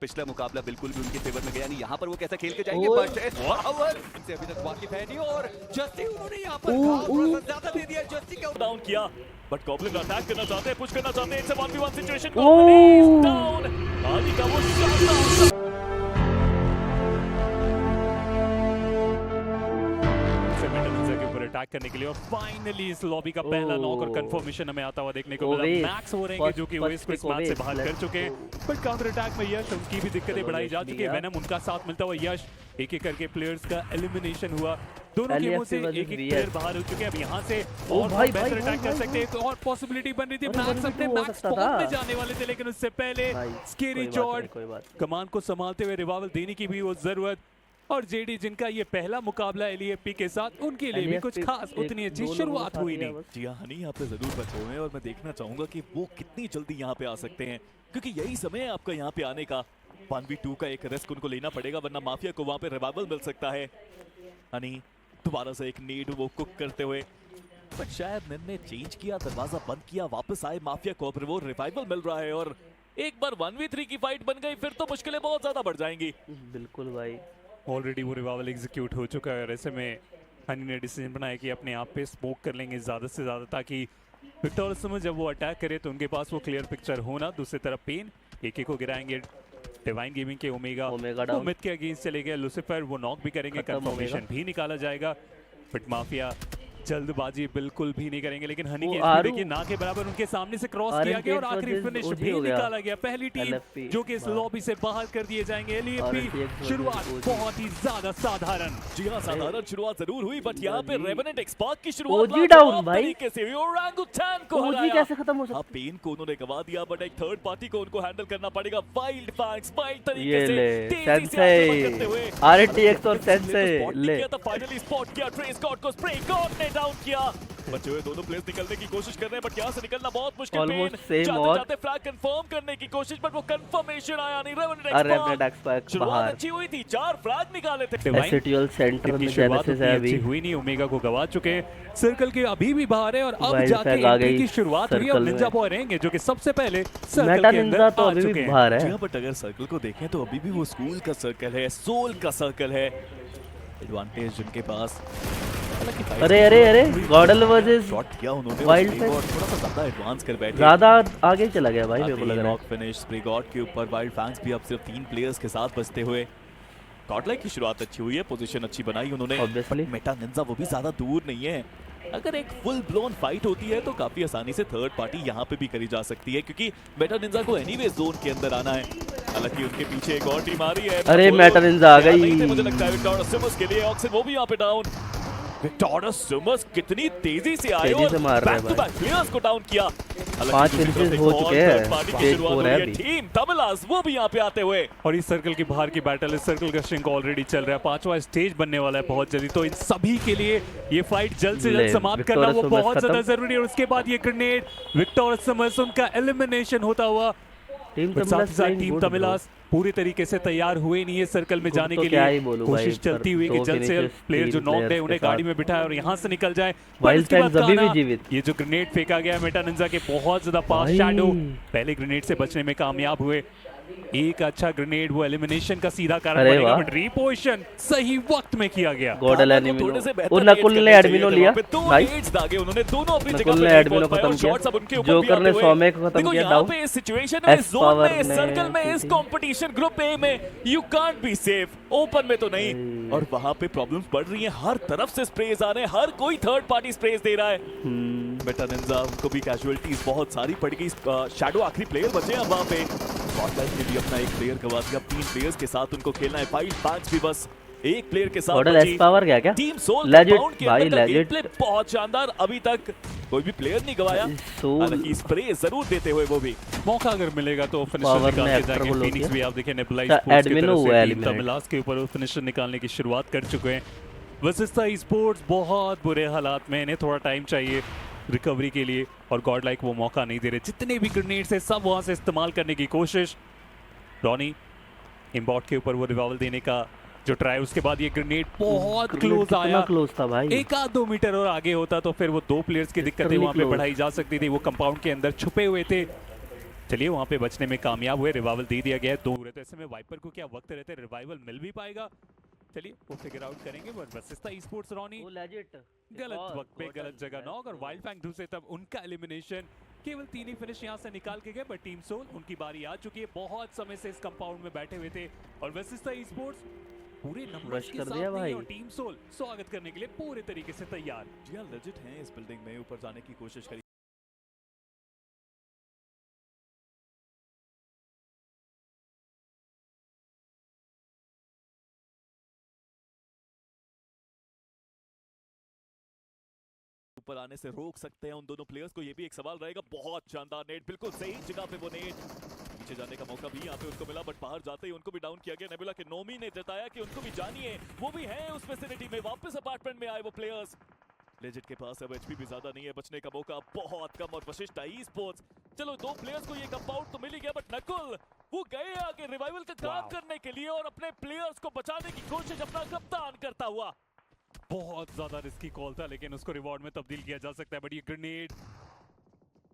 पिछला मुकाबला बिल्कुल भी उनके फेवर में गया नहीं। यहाँ पर वो कैसा खेल के जाएंगे, बट इनसे अभी तक वाकिफ है नहीं। और जस्टी उन्होंने यहाँ पर थोड़ा सा ज्यादा दे दिया, जस्टी का डाउन किया, बट गॉब्लिन अटैक करना चाहते हैं, पुश करना चाहते हैं। It's a 1v1 situation. Goblin is down. आदि का वो शॉट अटैक करने के लिए, और फाइनली इस लॉबी का पहला नॉक और कंफर्मेशन हमें आता हुआ देखने को मिला। मैक्स हो रहेंगे जो कि ओवेस को इस मैच से बाहर कर चुके हैं, बट काउंटर अटैक में यश, उनकी भी दिक्कतें बढ़ाई जा चुकी है। वेनम उनका साथ मिलता हुआ यश, एक एक करके प्लेयर्स का एलिमिनेशन हुआ। दोनों गेमों से एक एक प्लेयर बाहर हो चुके हैं। अब यहाँ से और बेहतर अटैक कर सकते हैं, और पॉसिबिलिटी बन रही थी। मैक्स अपने मैक्स पॉइंट में जाने वाले थे, लेकिन उससे पहले स्केरी जॉर्ज कमान को संभालते हुए रिवाइवल देने की भी वो जरूरत। और जेडी जिनका ये पहला मुकाबला एलईएफपी के साथ, उनके लिए भी कुछ खास उतनी अच्छी शुरुआत हुई नहीं। जी हाँ, हनी यहाँ पे जरूर बचे हुए हैं, और मैं देखना चाहूंगा कि वो कितनी जल्दी यहाँ पे आ सकते हैं, क्योंकि यही समय है आपका यहाँ पे आने का। 1v2 का एक रिस्क उनको लेना पड़ेगा, वरना माफिया को वहाँ पे रिवाइवल मिल सकता है। हनी दोबारा से एक नीड वो कुक करते हुए, बट शायद निन ने चेंज किया, दरवाजा बंद किया, वापस आए माफिया को, अब वो रिवाइवल मिल रहा है। और एक बार 1v3 की फाइट बन गई, फिर तो मुश्किलें बहुत ज्यादा बढ़ जाएंगी। बिल्कुल भाई, ऑलरेडी वो रिवाइवल एग्जीक्यूट हो चुका है, और ऐसे में हनी ने डिसीजन बनाया कि अपने आप पे स्मोक कर लेंगे ज़्यादा से ज़्यादा, ताकि विक्टोरियस में जब वो अटैक करे तो उनके पास वो क्लियर पिक्चर हो ना। दूसरी तरफ पेन एक को गिराएंगे। डिवाइन गेमिंग के ओमेगा मिथ के अगेंस्ट चले गए। लुसिफर वो नॉक भी करेंगे, कंफर्मेशन भी निकाला जाएगा, बट माफिया जल्दबाजी बिल्कुल भी नहीं करेंगे। लेकिन हनी के देखिए ना के बराबर उनके सामने से क्रॉस किया गया, और आखिरी फिनिश भी निकाला गया। पहली टीम जो कि इस लॉबी से बाहर कर दिए जाएंगे। एलईएफपी शुरुआत बहुत ही ज्यादा साधारण, जी हाँ साधारण शुरुआत जरूर हुई, बट यहाँ पे रेवेनेंट एक्सपार्क की शुरुआत डाउन भाई कैसे ओरांगुटान को हराया। कैसे खत्म हो सकता? पेन को उन्होंने गवा दिया, बट एक थर्ड पार्टी को उनको हैंडल करना पड़ेगा। वाइल्ड फैंग्स वाइल्ड तरीके से तेजी से आक्रमण करते हुए आरटीएक्स और सेंसे ले फाइनली स्पॉट किया। ट्रेस गॉड को स्प्रे गॉड ने डाउन किया। बचे हुए दोनों प्लेयर्स निकलने की कोशिश कर रहे हैं, बट यहाँ से निकलना बहुत मुश्किल। जाते फ्लैग कंफर्म करने की कोशिश, बट वो कंफर्मेशन आया नहीं। रेवेनेंट एक्सपार्क शुरुआत अच्छी हुई थी, 4 फ्लैग निकाले थे। एसटीएल सेंटर में जेनेसिस है, अभी हुई नहीं। ओमेगा को गवा चुके हैं, सर्कल के अभी भी बाहर है, और अब जाके एंट्री की शुरुआत हुई। अब निंजा बॉय रहेंगे जो कि सबसे पहले सर्कल के अंदर तो अभी भी बाहर है। बट अगर सर्कल को देखें तो अभी भी वो स्कूल का सर्कल है, सोल का सर्कल है। एडवांटेज जिनके पास। अरे अरे अरे गॉडल वर्सेस शॉट किया उन्होंने, वाइल्ड थोड़ा सा ज्यादा एडवांस कर बैठे, ज्यादा आगे चला गया भाई, मेरे को लग रहा है। नॉक फिनिश स्प्रे गॉड के ऊपर। वाइल्ड फैंग्स भी अब सिर्फ 3 प्लेयर्स के साथ बचते हुए। गॉडलाइक की शुरुआत अच्छी हुई है, पोजीशन अच्छी बनाई उन्होंने। मेटा निंजा वो भी ज्यादा दूर नहीं है। अगर एक फुल ब्लोन फाइट होती है तो काफी आसानी से थर्ड पार्टी यहाँ पे भी करी जा सकती है, क्योंकि मेटा निंजा को एनीवे जोन के अंदर आना है। हालांकि उनके पीछे एक और टीम आ रही है। अरे मेटा निंजा आ गई, मुझे लगता है विक्टोरियस सिमस के लिए। ऑक्सिन वो भी यहाँ पे डाउन। विक्टोरियस सिमस कितनी तेजी से आए और बैक टू बैक प्लेयर्स को डाउन किया। 5 फिनिशेस हो चुके हैं, स्टेज 4 है अभी। टीम तमिलास वो भी यहाँ पे आते हुए, और इस सर्कल के बाहर की बैटल, इस सर्कल का श्रिंक ऑलरेडी चल रहा है। 5वां स्टेज बनने वाला है बहुत जल्दी, तो इन सभी के लिए ये फाइट जल्द से जल्द समाप्त करना वो बहुत ज्यादा जरूरी है। और उसके बाद ये ग्रेनेड विक्टोरियस सिमस उनका एलिमिनेशन होता हुआ। टीम तमिलास पूरी तरीके से तैयार हुए नहीं है सर्कल में जाने के लिए। कोशिश चलती हुई कि जल्द से जल्द प्लेयर जो नॉक है उन्हें गाड़ी में बिठाए और यहाँ से निकल जाए। ये जो ग्रेनेड फेंका गया मेटा निंजा के बहुत ज्यादा पास, शैडो पहले ग्रेनेड से बचने में कामयाब हुए। एक अच्छा ग्रेनेड वो एलिमिनेशन का सीधा कारण बनेगा, बट रीपोजिशन सही वक्त में किया गया। गॉडल एनिमिनो नकुल ने एडमिनो लिया, नाइस। उन्होंने दोनों अपनी जगह पे एडमिनो खत्म किया, जोकर ने सौम्य को खत्म किया। डाउन पे इस सिचुएशन में, इस जोन में, इस सर्कल में, इस कंपटीशन ग्रुप ए में you can't be safe. Open में तो नहीं, और वहां पे प्रॉब्लम्स बढ़ रही हैं। हर तरफ से स्प्रेज आ रहे हैं, हर कोई थर्ड पार्टी स्प्रेज दे रहा है। मेटा निंजा को भी कैजुअलिटीज बहुत सारी पड़ गई। शैडो आखिरी प्लेयर बचे हैं वहां पे। गॉडलाइक ने भी अपना एक प्लेयर गवा दिया। 3 प्लेयर्स के साथ उनको खेलना है। 5 5 भी बस एक प्लेयर के साथ पावर गया क्या? टीम सोल लेजेंड भाई, लेजेंड बहुत शानदार। अभी तक कोई भी प्लेयर नहीं गवाया, हालांकि स्प्रे जरूर देते हुए वो भी मौका अगर मिलेगा तो फिनिशर निकाल के जाएंगे। फिनिक्स भी आप देखें नेबुलाइज स्पोर्ट्स की तरफ से टीम तमिलास के ऊपर फिनिशर निकालने की शुरुआत कर चुके हैं। वसिस्ता स्पोर्ट्स बहुत बुरे हालात में, इन्हें थोड़ा टाइम चाहिए रिकवरी के लिए, और गॉडलाइक वो मौका नहीं दे रहे। जितने भी ग्रेनेड्स है सब वहां से इस्तेमाल करने की कोशिश। रॉनी इम्बॉट के ऊपर वो रिवाइवल देने का जो ट्राई, उसके बाद ये ग्रेनेड बहुत क्लोज आया, क्लोज था भाई। 1-2 मीटर और आगे होता तो फिर वो 2 प्लेयर्स की दिक्कतें वहां पे बढ़ाई जा सकती थी। वो कंपाउंड के अंदर छुपे हुए थे। चलिए वहां पे बचने में कामयाब हुए, रिवाइवल दे दिया गया है। दो तो ऐसे में वाइपर को क्या वक्त रहते हैं, रिवाइवल मिल भी पाएगा। चलिए वो फिगर आउट करेंगे। बट वशिष्ठा ई-स्पोर्ट्स रॉनी वो लेजिट गलत वक्त पे गलत जगह नॉक, और वाइल्ड फैंग दूसरे तब उनका एलिमिनेशन। केवल 3 ही फिनिश यहां से निकाल के गए। बट टीम सोल उनकी बारी आ चुकी है, बहुत समय से इस कंपाउंड में बैठे हुए थे और वशिष्ठा ई-स्पोर्ट्स पूरे नंबर्स के साथ नहीं, और टीम सोल स्वागत करने के लिए पूरे तरीके से तैयार। जी हां, लेजिट हैं इस बिल्डिंग में, ऊपर जाने की कोशिश करी। ऊपर आने से रोक सकते हैं उन दोनों प्लेयर्स को, ये भी एक सवाल रहेगा। बहुत शानदार नेट, बिल्कुल सही जगह पे वो नेट। पीछे जाने का मौका भी यहाँ पे उनको मिला, बट बाहर जाते ही उनको भी डाउन किया गया। नेबुला के नोमी ने जताया कि उनको भी जानिए, वो भी है उस विसिनिटी में। वापस अपार्टमेंट में आए वो प्लेयर्स। लेजिट के पास अब एचपी भी ज्यादा नहीं है, बचने का मौका बहुत कम। और वशिष्ठा ई-स्पोर्ट्स, चलो 2 प्लेयर्स को ये कंपाउंड तो मिल ही गया, बट नकुल वो गए आगे रिवाइवल का काम करने के लिए और अपने प्लेयर्स को बचाने की कोशिश अपना कप्तान करता हुआ। बहुत ज्यादा रिस्की कॉल था, लेकिन उसको रिवॉर्ड में तब्दील किया जा सकता है। बट ये ग्रेनेड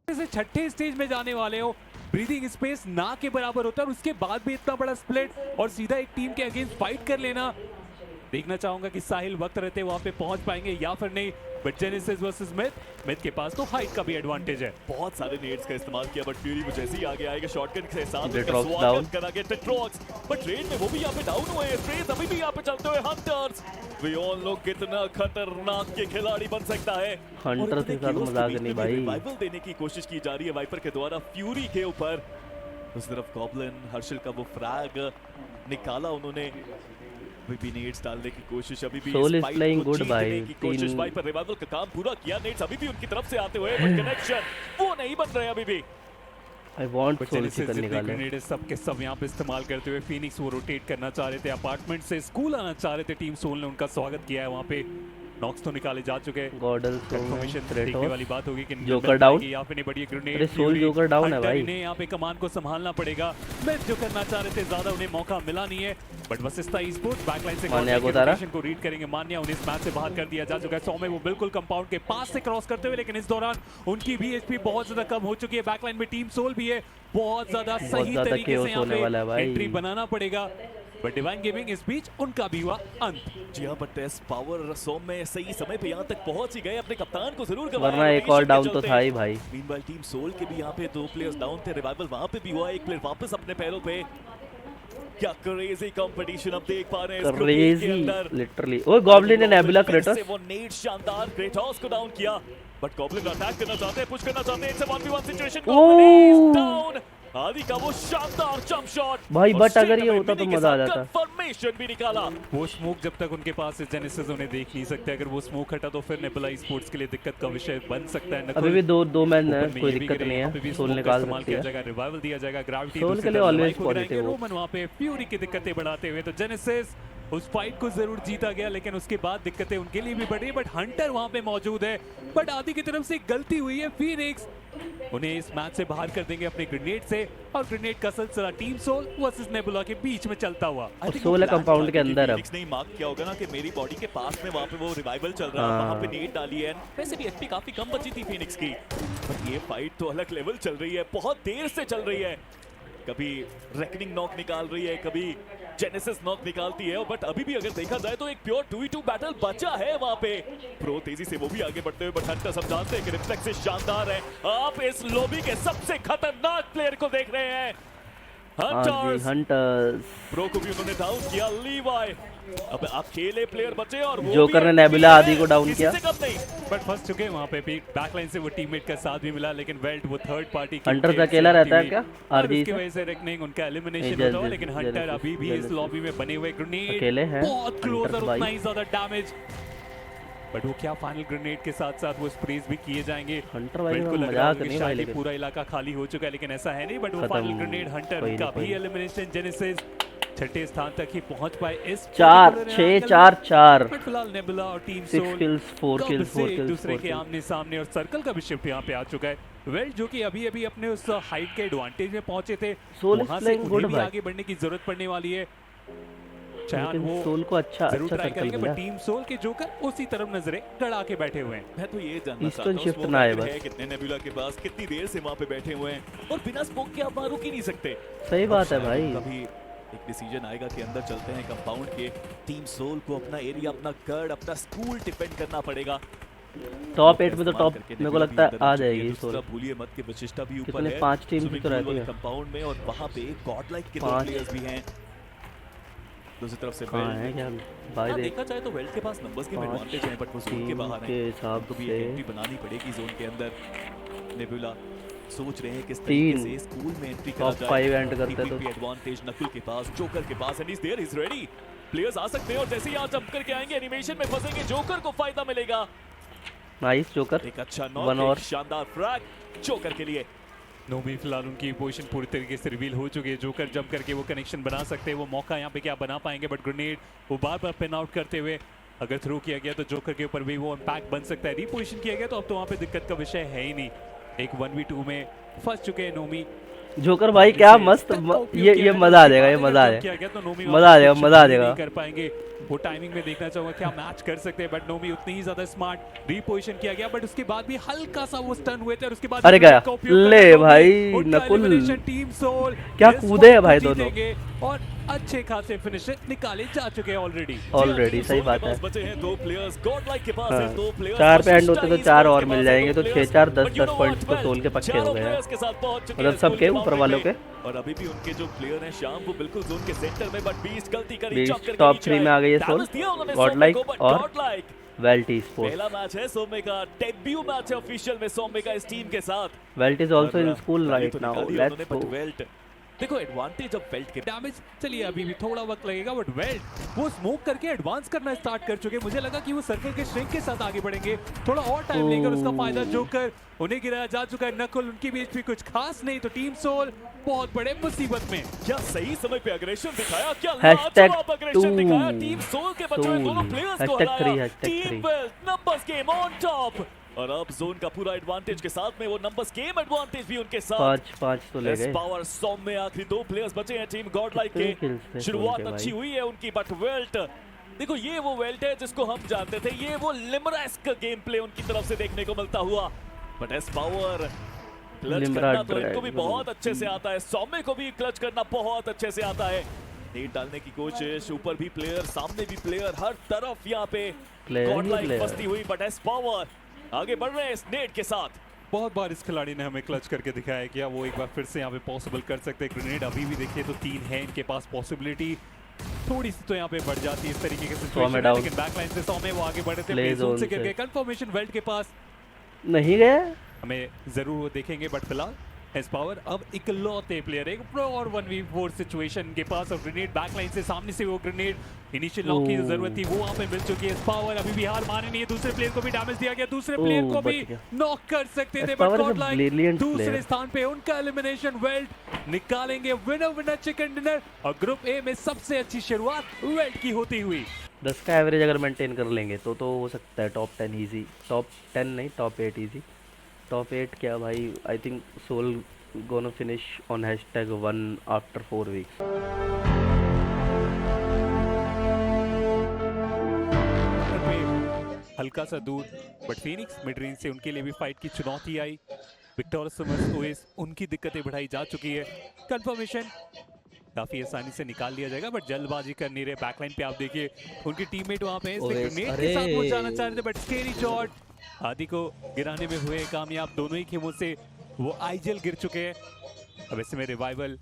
से छठे स्टेज में जाने वाले हो, ब्रीदिंग स्पेस ना के बराबर होता है, और उसके बाद भी इतना बड़ा स्प्लिट और सीधा एक टीम के अगेंस्ट फाइट कर लेना। देखना चाहूंगा कि साहिल वक्त रहते वहां पे पहुंच पाएंगे या फिर नहीं। बट जेनेसिस वर्सेस मिथ के पास तो हाइट का भी एडवांटेज है। बहुत सारे नेड्स का इस्तेमाल किया, बट फ्यूरी जैसे ही आगे आएगा शॉटगन के साथ Tetrox स्वागत करागे टेट्रॉक्स। बट रेड में वो भी यहाँ पे डाउन हुए हैं, फ्रेज अभी भी यहाँ पे चलते हुए। हंटर्स, वी ऑल नो कितना खतरनाक के खिलाड़ी बन सकता है। हंटर के साथ मजाक नहीं भाई। रिवाइवल देने की कोशिश की जा रही है वाइपर के द्वारा फ्यूरी के ऊपर। उस तरफ गॉब्लिन, हर्षल का वो फ्रैग निकाला उन्होंने, अभी भी नेट्स डालने की कोशिश, अभी भी सोल इज प्लेइंग गुड भाई। कोशिश वाइपर रिवाइवल का काम पूरा किया। नेट्स अभी भी उनकी तरफ से आते हुए, बट कनेक्शन वो नहीं बन रहे अभी भी। आई वांट सोल चिकन निकाले। ग्रेनेड सब के सब यहाँ पे इस्तेमाल करते हुए फीनिक्स वो रोटेट करना चाह रहे थे, अपार्टमेंट से स्कूल आना चाह रहे थे। टीम सोल ने उनका स्वागत किया है वहाँ पे। नॉक्स तो निकाले जा चुके हैं। गॉडल देखने वाली बात होगी कि जोकर डाउन, यहाँ पे नहीं बढ़ी ग्रेनेड। अरे सोल जोकर डाउन है भाई। इन्हें यहाँ पे कमान को संभालना पड़ेगा। मैच जो करना चाह रहे थे, ज्यादा उन्हें मौका मिला नहीं है। बट वशिष्ठा ई-स्पोर्ट्स बैकलाइन से मान्या को रीड करेंगे। मान्या उन्हें इस मैच से बाहर कर दिया जा चुका है। 100 में वो बिल्कुल कंपाउंड के पास से क्रॉस करते हुए, लेकिन इस दौरान उनकी भी एचपी बहुत ज्यादा कम हो चुकी है। बैकलाइन में टीम सोल भी है, बहुत ज्यादा सही तरीके से यहाँ पे एंट्री बनाना पड़ेगा। बट डिवाइन गेमिंग इस बीच उनका भी हुआ अंत। जी हां, बट टेस्ट पावर सोम में सही समय पे यहां तक पहुंच ही गए। अपने कप्तान को जरूर गवाया, वरना एक और डाउन तो था ही भाई। मीनवाइल टीम सोल के भी यहां पे 2 प्लेयर्स डाउन थे। रिवाइवल वहां पे भी हुआ, एक प्लेयर वापस अपने पैरों पे। क्या क्रेजी कंपटीशन अब देख पा रहे हैं इस ग्रुप के अंदर लिटरली। ओ गॉब्लिन ने नेबुला क्रेटोस से वो नेट शानदार क्रेटोस को डाउन किया। बट गॉब्लिन अटैक करना चाहते हैं, पुश करना चाहते हैं। It's a 1v1 situation. Goblin is down. आदि का वो शानदार जंप शॉट भाई, बट अगर ये होता तो मजा आ जाता। कंफर्मेशन भी निकाला। वो स्मोक जब तक उनके पास है, जेनेसिस उन्हें देख नहीं सकते। अगर वो स्मोक हटा तो फिर नेबुला ई-स्पोर्ट्स के लिए दिक्कत का विषय बन सकता है। अभी भी दो मैन है, कोई दिक्कत नहीं है। सोल निकाल सकती है, रिवाइवल दिया जाएगा। ग्रेविटी सोल के लिए ऑलवेज पॉजिटिव हो। रोमन वहां पे फ्यूरी की दिक्कतें बढ़ाते हुए, तो जेनेसिस उस फाइट को जरूर जीता गया, लेकिन उसके बाद दिक्कतें उनके लिए भी बढ़ी। बट हंटर वहां पे मौजूद है। बट आदि की तरफ से गलती हुई है। फीनिक्स उन्हें इस मैच से बाहर कर देंगे अपने ग्रेनेड से, और ग्रेनेड का सिलसिला टीम सोल वर्सेस नेबुला के बीच में चलता हुआ। और सोल कंपाउंड के अंदर अब ने मार्क किया होगा ना कि मेरी बॉडी के पास में वहां पे वो रिवाइवल चल रहा है, वहां पे नेट डाली है। वैसे भी एचपी काफी कम बची थी फीनिक्स की, बट ये फाइट तो अलग लेवल चल रही है, बहुत देर से चल रही है। कभी रेकनिंग नॉक निकाल रही है, कभी जेनेसिस नॉक निकालती है। बट अभी भी अगर देखा जाए तो एक प्योर 2v2 बैटल बचा है वहां पे। प्रो तेजी से वो भी आगे बढ़ते हुए, बट हंटर सब जानते हैं कि रिफ्लेक्स शानदार है। आप इस लॉबी के सबसे खतरनाक प्लेयर को देख रहे हैं, हंटर्स। प्रो को भी उन्होंने डाउन किया। लीवाई, अब अकेले प्लेयर बचे और वो जोकर ने नेबुला आदि को डाउन किया। बट फंस चुके हैं वहां पे भी। बैकलाइन से वो टीममेट का साथ भी मिला, लेकिन वेल्ट वो थर्ड पार्टी की हंटर अकेला रहता है क्या आरजी की वजह से रेकनिंग उनका एलिमिनेशन होता है। लेकिन हंटर अभी भी इस लॉबी में बने हुए, ग्रेनेड अकेले हैं, बहुत क्लोज और उतना ही ज्यादा डैमेज। बट वो क्या फाइनल ग्रेनेड के साथ साथ वो स्प्रेज भी किए जाएंगे। हंटर भाई मजाक नहीं भाई, लेकिन पूरा इलाका खाली हो चुका है, लेकिन ऐसा है नहीं। बट वो फाइनल ग्रेनेड हंटर का भी एलिमिनेशन। जेनेसिस छठे स्थान तक ही पहुंच पाए इस 4-6-4-4। बट फिलहाल नेबुला और टीम 6 kills 4 kills एक दूसरे के आमने सामने, और सर्कल का भी शिफ्ट यहाँ पे आ चुका है। वेल जो कि अभी अभी अपने उस हाइट के एडवांटेज में पहुंचे थे, वहां से उन्हें भी आगे बढ़ने की जरूरत पड़ने वाली है। चैन लेकिन वो सोल को अच्छा जरूर अच्छा ट्राई सर्कल करेंगे, मिला। बट टीम सोल के जोकर उसी तरफ नजरें गड़ा के बैठे हुए हैं। मैं तो ये जानना Eastern चाहता हूँ shift smoke ना आए आखिर बस। है कितने नेबुला के पास, कितनी देर से वहाँ पे बैठे हुए हैं और बिना स्मोक के आप वहाँ रुक ही नहीं सकते। सही बात है अब भाई। शायद कभी एक डिसीजन आएगा कि अंदर चलते हैं कंपाउंड के। टीम सोल को अपना एरिया, अपना गढ़, अपना स्कूल डिफेंड करना पड़ेगा। टॉप 8 में तो टॉप मेरे को लगता है आ जाएगी सोल। दूसरा भूलिए मत कि विशिष्टा भी ऊपर कितने है 5 टीम भी तो रहती है। कंपाउंड में और वहाँ पे गॉड लाइक के 2 5 प्लेयर्स भी हैं। दूसरी तरफ से कहाँ है क्या भाई हाँ, देख देखा जाए तो वेल्ट के पास नंबर्स के 5 एडवांटेज हैं, बट वो जोन के टीम बाहर के हैं। हिसाब तो भी से एक एंट्री बनानी पड़ेगी जोन के अंदर। नेबुला सोच रहे हैं किस तरीके 3 से स्कूल में एंट्री करा टॉप जाए। 5 एंड करते तो एडवांटेज नकुल के पास, जोकर के पास, and is there, is ready. Players आ सकते हैं और जैसे ही यहाँ जंप करके आएंगे एनिमेशन में फंसेंगे, जोकर को फायदा मिलेगा। Nice joker. एक अच्छा One नॉक, और। एक शानदार फ्रैग जोकर के लिए। नोमी फिलहाल उनकी पोजीशन पूरी तरीके से रिवील हो चुकी है। जोकर जंप करके वो कनेक्शन बना सकते हैं, वो मौका यहाँ पे क्या बना पाएंगे, बट ग्रेनेड वो बार बार पिन आउट करते हुए अगर थ्रो किया गया तो जोकर के ऊपर भी वो इम्पैक्ट बन सकता है। रीपोजिशन किया गया तो अब तो वहाँ पे दिक्कत का विषय है ही नहीं। एक 1v2 में फंस चुके हैं नोमी। जोकर भाई क्या मस्त ये मजा आ जाएगा, ये मजा आ जाएगा, मजा आ जाएगा, मजा आ जाएगा। कर पाएंगे वो टाइमिंग में देखना चाहूंगा क्या मैच कर सकते हैं, बट नोमी उतनी ही ज्यादा स्मार्ट। रीपोजिशन किया गया बट उसके बाद भी हल्का सा वो स्टन हुए थे और उसके बाद अरे गया ले भाई नकुल टीम सोल क्या कूदे हैं भाई दोनों और अच्छे खासे फिनिश निकाले जा चुके हैं ऑलरेडी। सही बात है। बचे हैं 2 प्लेयर्स, गॉड लाइक के पास हाँ। है 2 प्लेयर्स। 4 पे एंड होते तो 4 और मिल जाएंगे तो 6-4 10-10 पॉइंट्स तो सोल के पक्के हो गए हैं, के साथ पहुंच चुके मतलब हैं सबके स्कूल ऊपर वालों के। और अभी भी उनके जो प्लेयर हैं शाम वो बिल्कुल जोन के सेंटर में, बट बीस्ट गलती करी, बीस्ट जंप करके टॉप नीचे 3 में आ गई है सोल, डैमेज दिया उन्होंने गॉड सोमे लाइक को, but और Godlike। Belt e sports. पहला मैच है सोमे का, डेब्यू मैच है ऑफिशियल में सोमे का इस टीम के साथ। Belt is also in school right now, let's go. Belt देखो एडवांटेज ऑफ वेल्ट के डैमेज चलिए अभी भी थोड़ा वक्त लगेगा, बट वेल्ट वो स्मोक करके एडवांस करना स्टार्ट कर चुके हैं। मुझे लगा कि वो सर्कल के श्रिंक के साथ आगे बढ़ेंगे, थोड़ा और टाइम लेकर उसका फायदा जोकर उन्हें गिराया जा चुका है। नकुल उनकी भी एचपी कुछ खास नहीं, तो टीम सोल बहुत बड़े मुसीबत में। क्या सही समय पे अग्रेशन दिखाया, क्या Hashtag लाजवाब अग्रेशन दिखाया। 2 टीम सोल के बचे हुए दोनों प्लेयर्स को Hashtag 3 हराया। Hashtag team 3 belt numbers game on top और अब जोन का पूरा एडवांटेज के साथ में वो नंबर्स गेम एडवांटेज भी उनके साथ। 5 तो ले गए। पावर सॉम में आखिरी 2 प्लेयर्स बचे हैं टीम गॉड लाइक कितने kills के। थे शुरुआत सोल के अच्छी भाई? हुई है उनकी, बट वेल्ट देखो ये वो वेल्ट है जिसको हम जानते थे, ये वो लिमरास्क गेम प्ले उनकी तरफ से देखने को मिलता हुआ। But S power clutch Limra करना तो इनको भी ड्रैगन। बहुत अच्छे से आता है, सौम्य को भी क्लच करना बहुत अच्छे से आता है। नेट डालने की कोशिश, ऊपर भी प्लेयर, सामने भी प्लेयर, हर तरफ यहाँ पे Player ही गॉड लाइक player। फंसती हुई। बट एस पावर आगे बढ़ रहे हैं इस नेट के साथ। बहुत बार इस खिलाड़ी ने हमें क्लच करके दिखाया कि वो एक बार फिर से यहाँ पे पॉसिबल कर सकते हैं। ग्रेनेड अभी भी देखिए तो 3 है इनके पास, पॉसिबिलिटी थोड़ी सी तो यहाँ पे बढ़ जाती है इस तरीके के सिचुएशन में, लेकिन बैकलाइन से सौम्य वो आगे बढ़े थे, Play प्ले जोन से zone गिर से। गए। कंफर्मेशन वेल्ट के पास नहीं गए। हमें जरूर वो देखेंगे, बट फिलहाल एस पावर अब इकलौते प्लेयर एक प्रो और 1v4 सिचुएशन के पास, और ग्रेनेड बैकलाइन से सामने से वो ग्रेनेड इनिशियल नॉक की जो जरूरत थी वो वहां पे मिल चुकी है। एस पावर अभी भी हार माने नहीं है, दूसरे प्लेयर को भी डैमेज दिया गया, दूसरे प्लेयर को बच भी गया। नॉक कर सकते थे, S but power is a Godlike brilliant दूसरे player। स्थान पे उनका एलिमिनेशन। वेल्ट निकालेंगे विनर विनर चिकन डिनर, और ग्रुप ए में सबसे अच्छी शुरुआत वेल्ट की होती हुई। 10 का एवरेज अगर मेंटेन कर लेंगे तो हो सकता है टॉप 10 इजी, टॉप 10 नहीं टॉप 8 इजी। टॉप 8 क्या भाई, I think Soul gonna finish on #1 after 4 weeks. हल्का सा दूर, बट फीनिक्स मिड रेंज से उनके लिए भी फाइट की चुनौती आई। विक्टर समर्स ओएस उनकी दिक्कतें बढ़ाई जा चुकी है। कंफर्मेशन काफी आसानी से निकाल लिया जाएगा, बट जल्दबाजी कर नहीं रहे। बैकलाइन पे आप देखिए उनकी टीममेट वहां पे ग्रेनेड के साथ वो जाना चाह रहे थे, बट स्केरी शॉट आदि को गिराने में हुए कामयाब। दोनों ही खेमों से वो आईजीएल गिर चुके हैं। अब ऐसे में रिवाइवल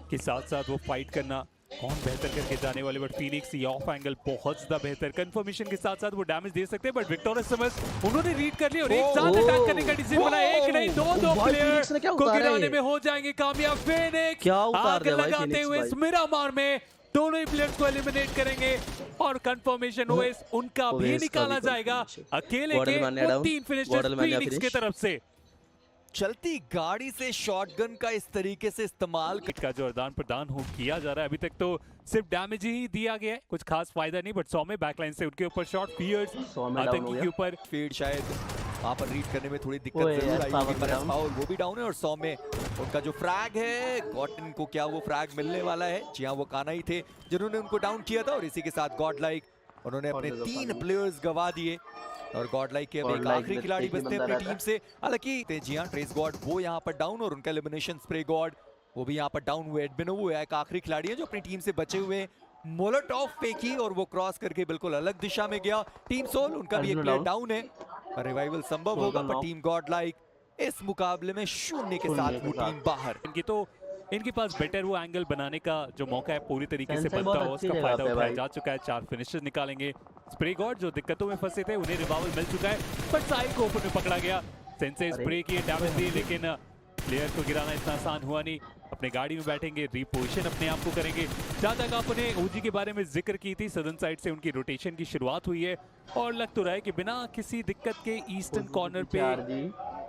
के साथ साथ वो फाइट करना कौन बेहतर करके जाने वाले, बट फीनिक्स ये ऑफ एंगल बहुत ज्यादा बेहतर। कंफर्मेशन के साथ साथ वो डैमेज दे सकते हैं, बट विक्टोरिया समर्स उन्होंने रीड कर लिया और एक साथ अटैक करने का डिसीजन बना। एक नहीं दो प्लेयर को गिराने में हो जाएंगे कामयाब। फीनिक्स क्या उतार आग दिया भाई लगाते फीनिक्स हुए भाई। इस मिरामार में दोनों ही प्लेयर्स को एलिमिनेट करेंगे, और कंफर्मेशन ओएस उनका भी ओएस का निकाला भी जाएगा। confirmation। अकेले Water के man वो down, 3 finishers Water man Phoenix की finish। तरफ से। चलती गाड़ी से शॉटगन का इस तरीके से इस्तेमाल का जो आदान प्रदान हो किया जा रहा है, अभी तक तो सिर्फ डैमेज ही दिया गया है, कुछ खास फायदा नहीं। बट सौम्य बैकलाइन से उनके ऊपर शॉट, फियर्स सौम्य down हो आतंकी गया। के ऊपर फीड शायद वहाँ पर रीड करने में थोड़ी दिक्कत ओए, जरूर आई पावर होगी, पर डाउन। पावर वो भी डाउन है और 100 में उनका जो फ्रैग है, गॉटन को क्या वो फ्रैग मिलने वाला है? जी हाँ, वो काना ही थे जिन्होंने उनको डाउन किया था और इसी के साथ गॉड लाइक उन्होंने अपने 3 प्लेयर्स गवा दिए और गॉड लाइक के अब एक Godlike आखिरी खिलाड़ी एक ही बचते हैं बंदा अपनी रहता टीम से। हालांकि जी हाँ, ट्रेस गॉड वो यहाँ पर डाउन और उनका एलिमिनेशन स्प्रे गॉड वो भी यहाँ पर डाउन हुए। एडमिनो वो एक आखिरी खिलाड़ी है जो अपनी टीम से बचे हुए हैं। मोलोटॉव फेंकी और वो क्रॉस करके बिल्कुल अलग दिशा में गया। टीम सोल उनका भी एक Admiral प्लेयर डाउन है, रिवाइवल संभव Soul होगा का पर knock। टीम गॉड लाइक इस मुकाबले में 0 के साथ वो टीम बाहर। इनके पास बेटर वो एंगल बनाने का जो मौका है पूरी तरीके से सेंसर बनता बहुत हो, अच्छी उसका जगह फायदा पे है उठाया भाई। जा चुका है। 4 फिनिशेस निकालेंगे। स्प्रे गॉड जो दिक्कतों में फंसे थे उन्हें रिवाइवल मिल चुका है, पर साहिल को ओपन में पकड़ा गया। सेंसे स्प्रे किए, डैमेज दिए, लेकिन प्लेयर को गिराना इतना आसान हुआ नहीं। अपने गाड़ी में बैठेंगे, रीपोजिशन अपने आप को करेंगे। जहाँ तक आपने ओजी के बारे में जिक्र की थी, सदर्न साइड से उनकी रोटेशन की शुरुआत हुई है और लग तो रहा है कि बिना किसी दिक्कत के ईस्टर्न कॉर्नर पे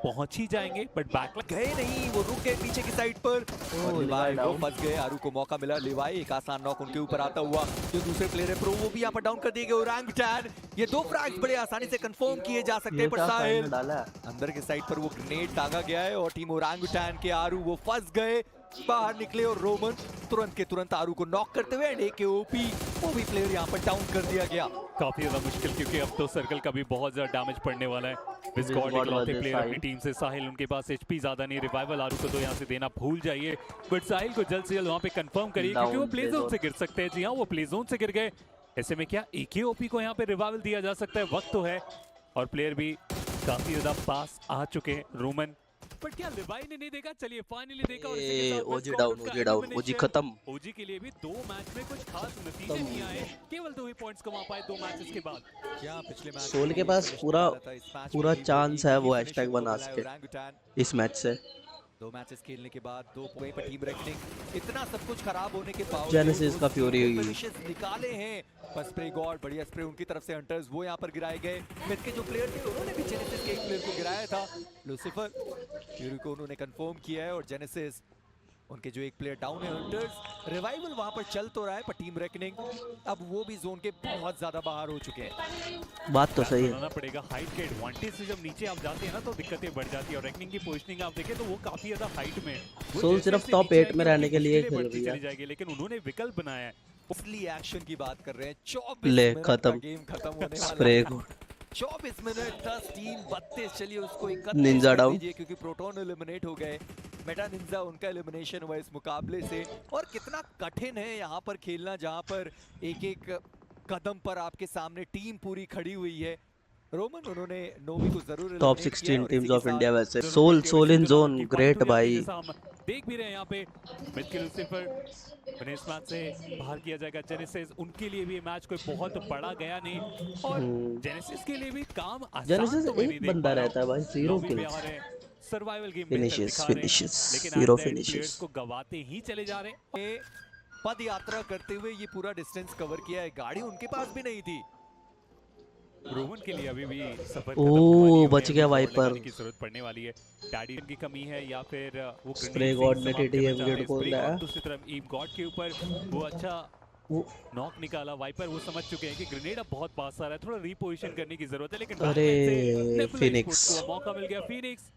पहुंच ही जाएंगे, बट बैक गए नहीं, वो रुक गए पीछे की साइड पर और लिवाई वो फंस गए। आरू को मौका मिला, लिवाई एक आसान नॉक उनके ऊपर आता हुआ। जो दूसरे प्लेयर है प्रो वो भी यहाँ पर डाउन कर दिए गए। ओरंगुटैन ये 2 फ्रैग्स बड़े आसानी से कंफर्म किए जा सकते हैं, पर साहिल अंदर के साइड पर वो ग्रेनेड टांगा गया है और टीम ओरंगुटैन के आरू वो फंस गए, बाहर निकले और रोमन तुरंत के तुरंत आरू को नॉक करते हुए एंड AKOP वो भी प्लेयर यहाँ पर डाउन कर दिया गया। काफी ज्यादा मुश्किल, क्योंकि अब तो सर्कल का भी बहुत ज्यादा डैमेज पड़ने वाला है। विस्कॉट इकलौते प्लेयर अपनी टीम से, साहिल उनके पास HP ज्यादा नहीं। रिवाइवल आरू को तो यहाँ से देना भूल जाइए, बट साहिल को जल्द से जल्द वहाँ पे कंफर्म करिए क्योंकि वो प्ले जोन से गिर सकते हैं। जी हाँ, वो प्ले जोन से गिर गए। ऐसे में क्या AKOP को यहाँ पे रिवाइवल दिया जा सकता है? वक्त तो है और प्लेयर भी काफी ज्यादा पास आ चुके हैं। रोमन पर क्या लिवाई ने नहीं देखा? चलिए फाइनली देखा और इसी के साथ ओजी डाउन, ओजी खत्म। ओजी के लिए भी 2 मैच में कुछ खास नतीजे नहीं आए, केवल 2 ही पॉइंट्स कमा पाए 2 मैचेस के बाद। क्या पिछले मैच सोल के पास पूरा चांस है वो हैशटैग बना सके इस मैच से। 2 मैचेस खेलने के बाद 2 पॉइंट पर टीम रैंकिंग इतना सब कुछ खराब होने के बावजूद जेनेसिस का फ्यूरी हुई। फिनिशेस निकाले हैं। पर स्प्रे गॉड बढ़िया स्प्रे उनकी तरफ से, हंटर्स वो यहाँ पर गिराए गए। मिड के जो प्लेयर थे उन्होंने भी जेनेसिस के एक प्लेयर को गिराया था, लूसीफर फ्यूरी को उन्होंने कंफर्म किया है और जेनेसिस उनके जो एक प्लेयर डाउन है। हंटर्स रिवाइवल वहां पर चल तो रहा है पर टीम रेकनिंग अब वो भी जोन के बहुत ज्यादा बाहर हो चुके हैं। बात तो सही है। बनाना पड़ेगा हाइट के एडवांटेज से। जब नीचे आप जाते हैं ना तो दिक्कतें बढ़ जाती है और रेकनिंग की पोजीशनिंग आप देखें तो वो काफी ज्यादा हाइट में है। सोल सिर्फ टॉप 8 में रहने के लिए खेल रही है, जाएगी, लेकिन उन्होंने विकल्प बनाया है। असली एक्शन की बात कर रहे हैं। 24 ले मिनट खत्म, का गेम खत्म होने वाला स्प्रे है। God 24 minute 10 team 32। चलिए उसको 31 निंजा कर डाउन। दीजिए क्योंकि प्रोटोन एलिमिनेट हो गए। मेटा निंजा उनका एलिमिनेशन हुआ इस मुकाबले से। और कितना कठिन है यहाँ पर खेलना जहाँ पर एक एक कदम पर आपके सामने टीम पूरी खड़ी हुई है। रोमन उन्होंने नोवी को जरूर टॉप 16 टीम्स ऑफ इंडिया वैसे। सोल इन जोन ग्रेट भाई। देख भी रहे हैं यहाँ पे मिड के लूसीफर उन्हें इस मैच से बाहर किया जाएगा। जेनेसिस उनके लिए भी ये मैच कोई बहुत बड़ा गया नहीं और जेनेसिस के लिए भी काम आसान जेनेसिस तो मैं एक नहीं देख बंदा पा रहा रहता है भाई, हूं। 0 लॉबी पे किल्स। आ रहे हैं, सर्वाइवल गेम Finishes, finishes, लेकिन zero at the end finishes। players को गवाते ही चले जा रहे हैं। पद यात्रा करते हुए ये पूरा डिस्टेंस कवर किया है। गाड़ी उनके पास भी नहीं थी। रोमन के लिए अभी भी सफर ओह, खत्म हुआ नहीं, बच उन्हें गया अभी वाइपर। दौड़ लगाने की जरूरत पड़ने वाली है। डैडी की कमी है या फिर वो स्प्रे गॉड ने TTM गेट खोल दिया। दूसरी तरफ ईम गॉड के ऊपर वो अच्छा नॉक निकाला। वाइपर वो समझ चुके हैं कि ग्रेनेड अब बहुत पास आ रहा है, थोड़ा रीपोजिशन करने की जरूरत है। लेकिन अरे, फिनिक्स फिनिक्स। को मौका मिल गया। फिनिक्स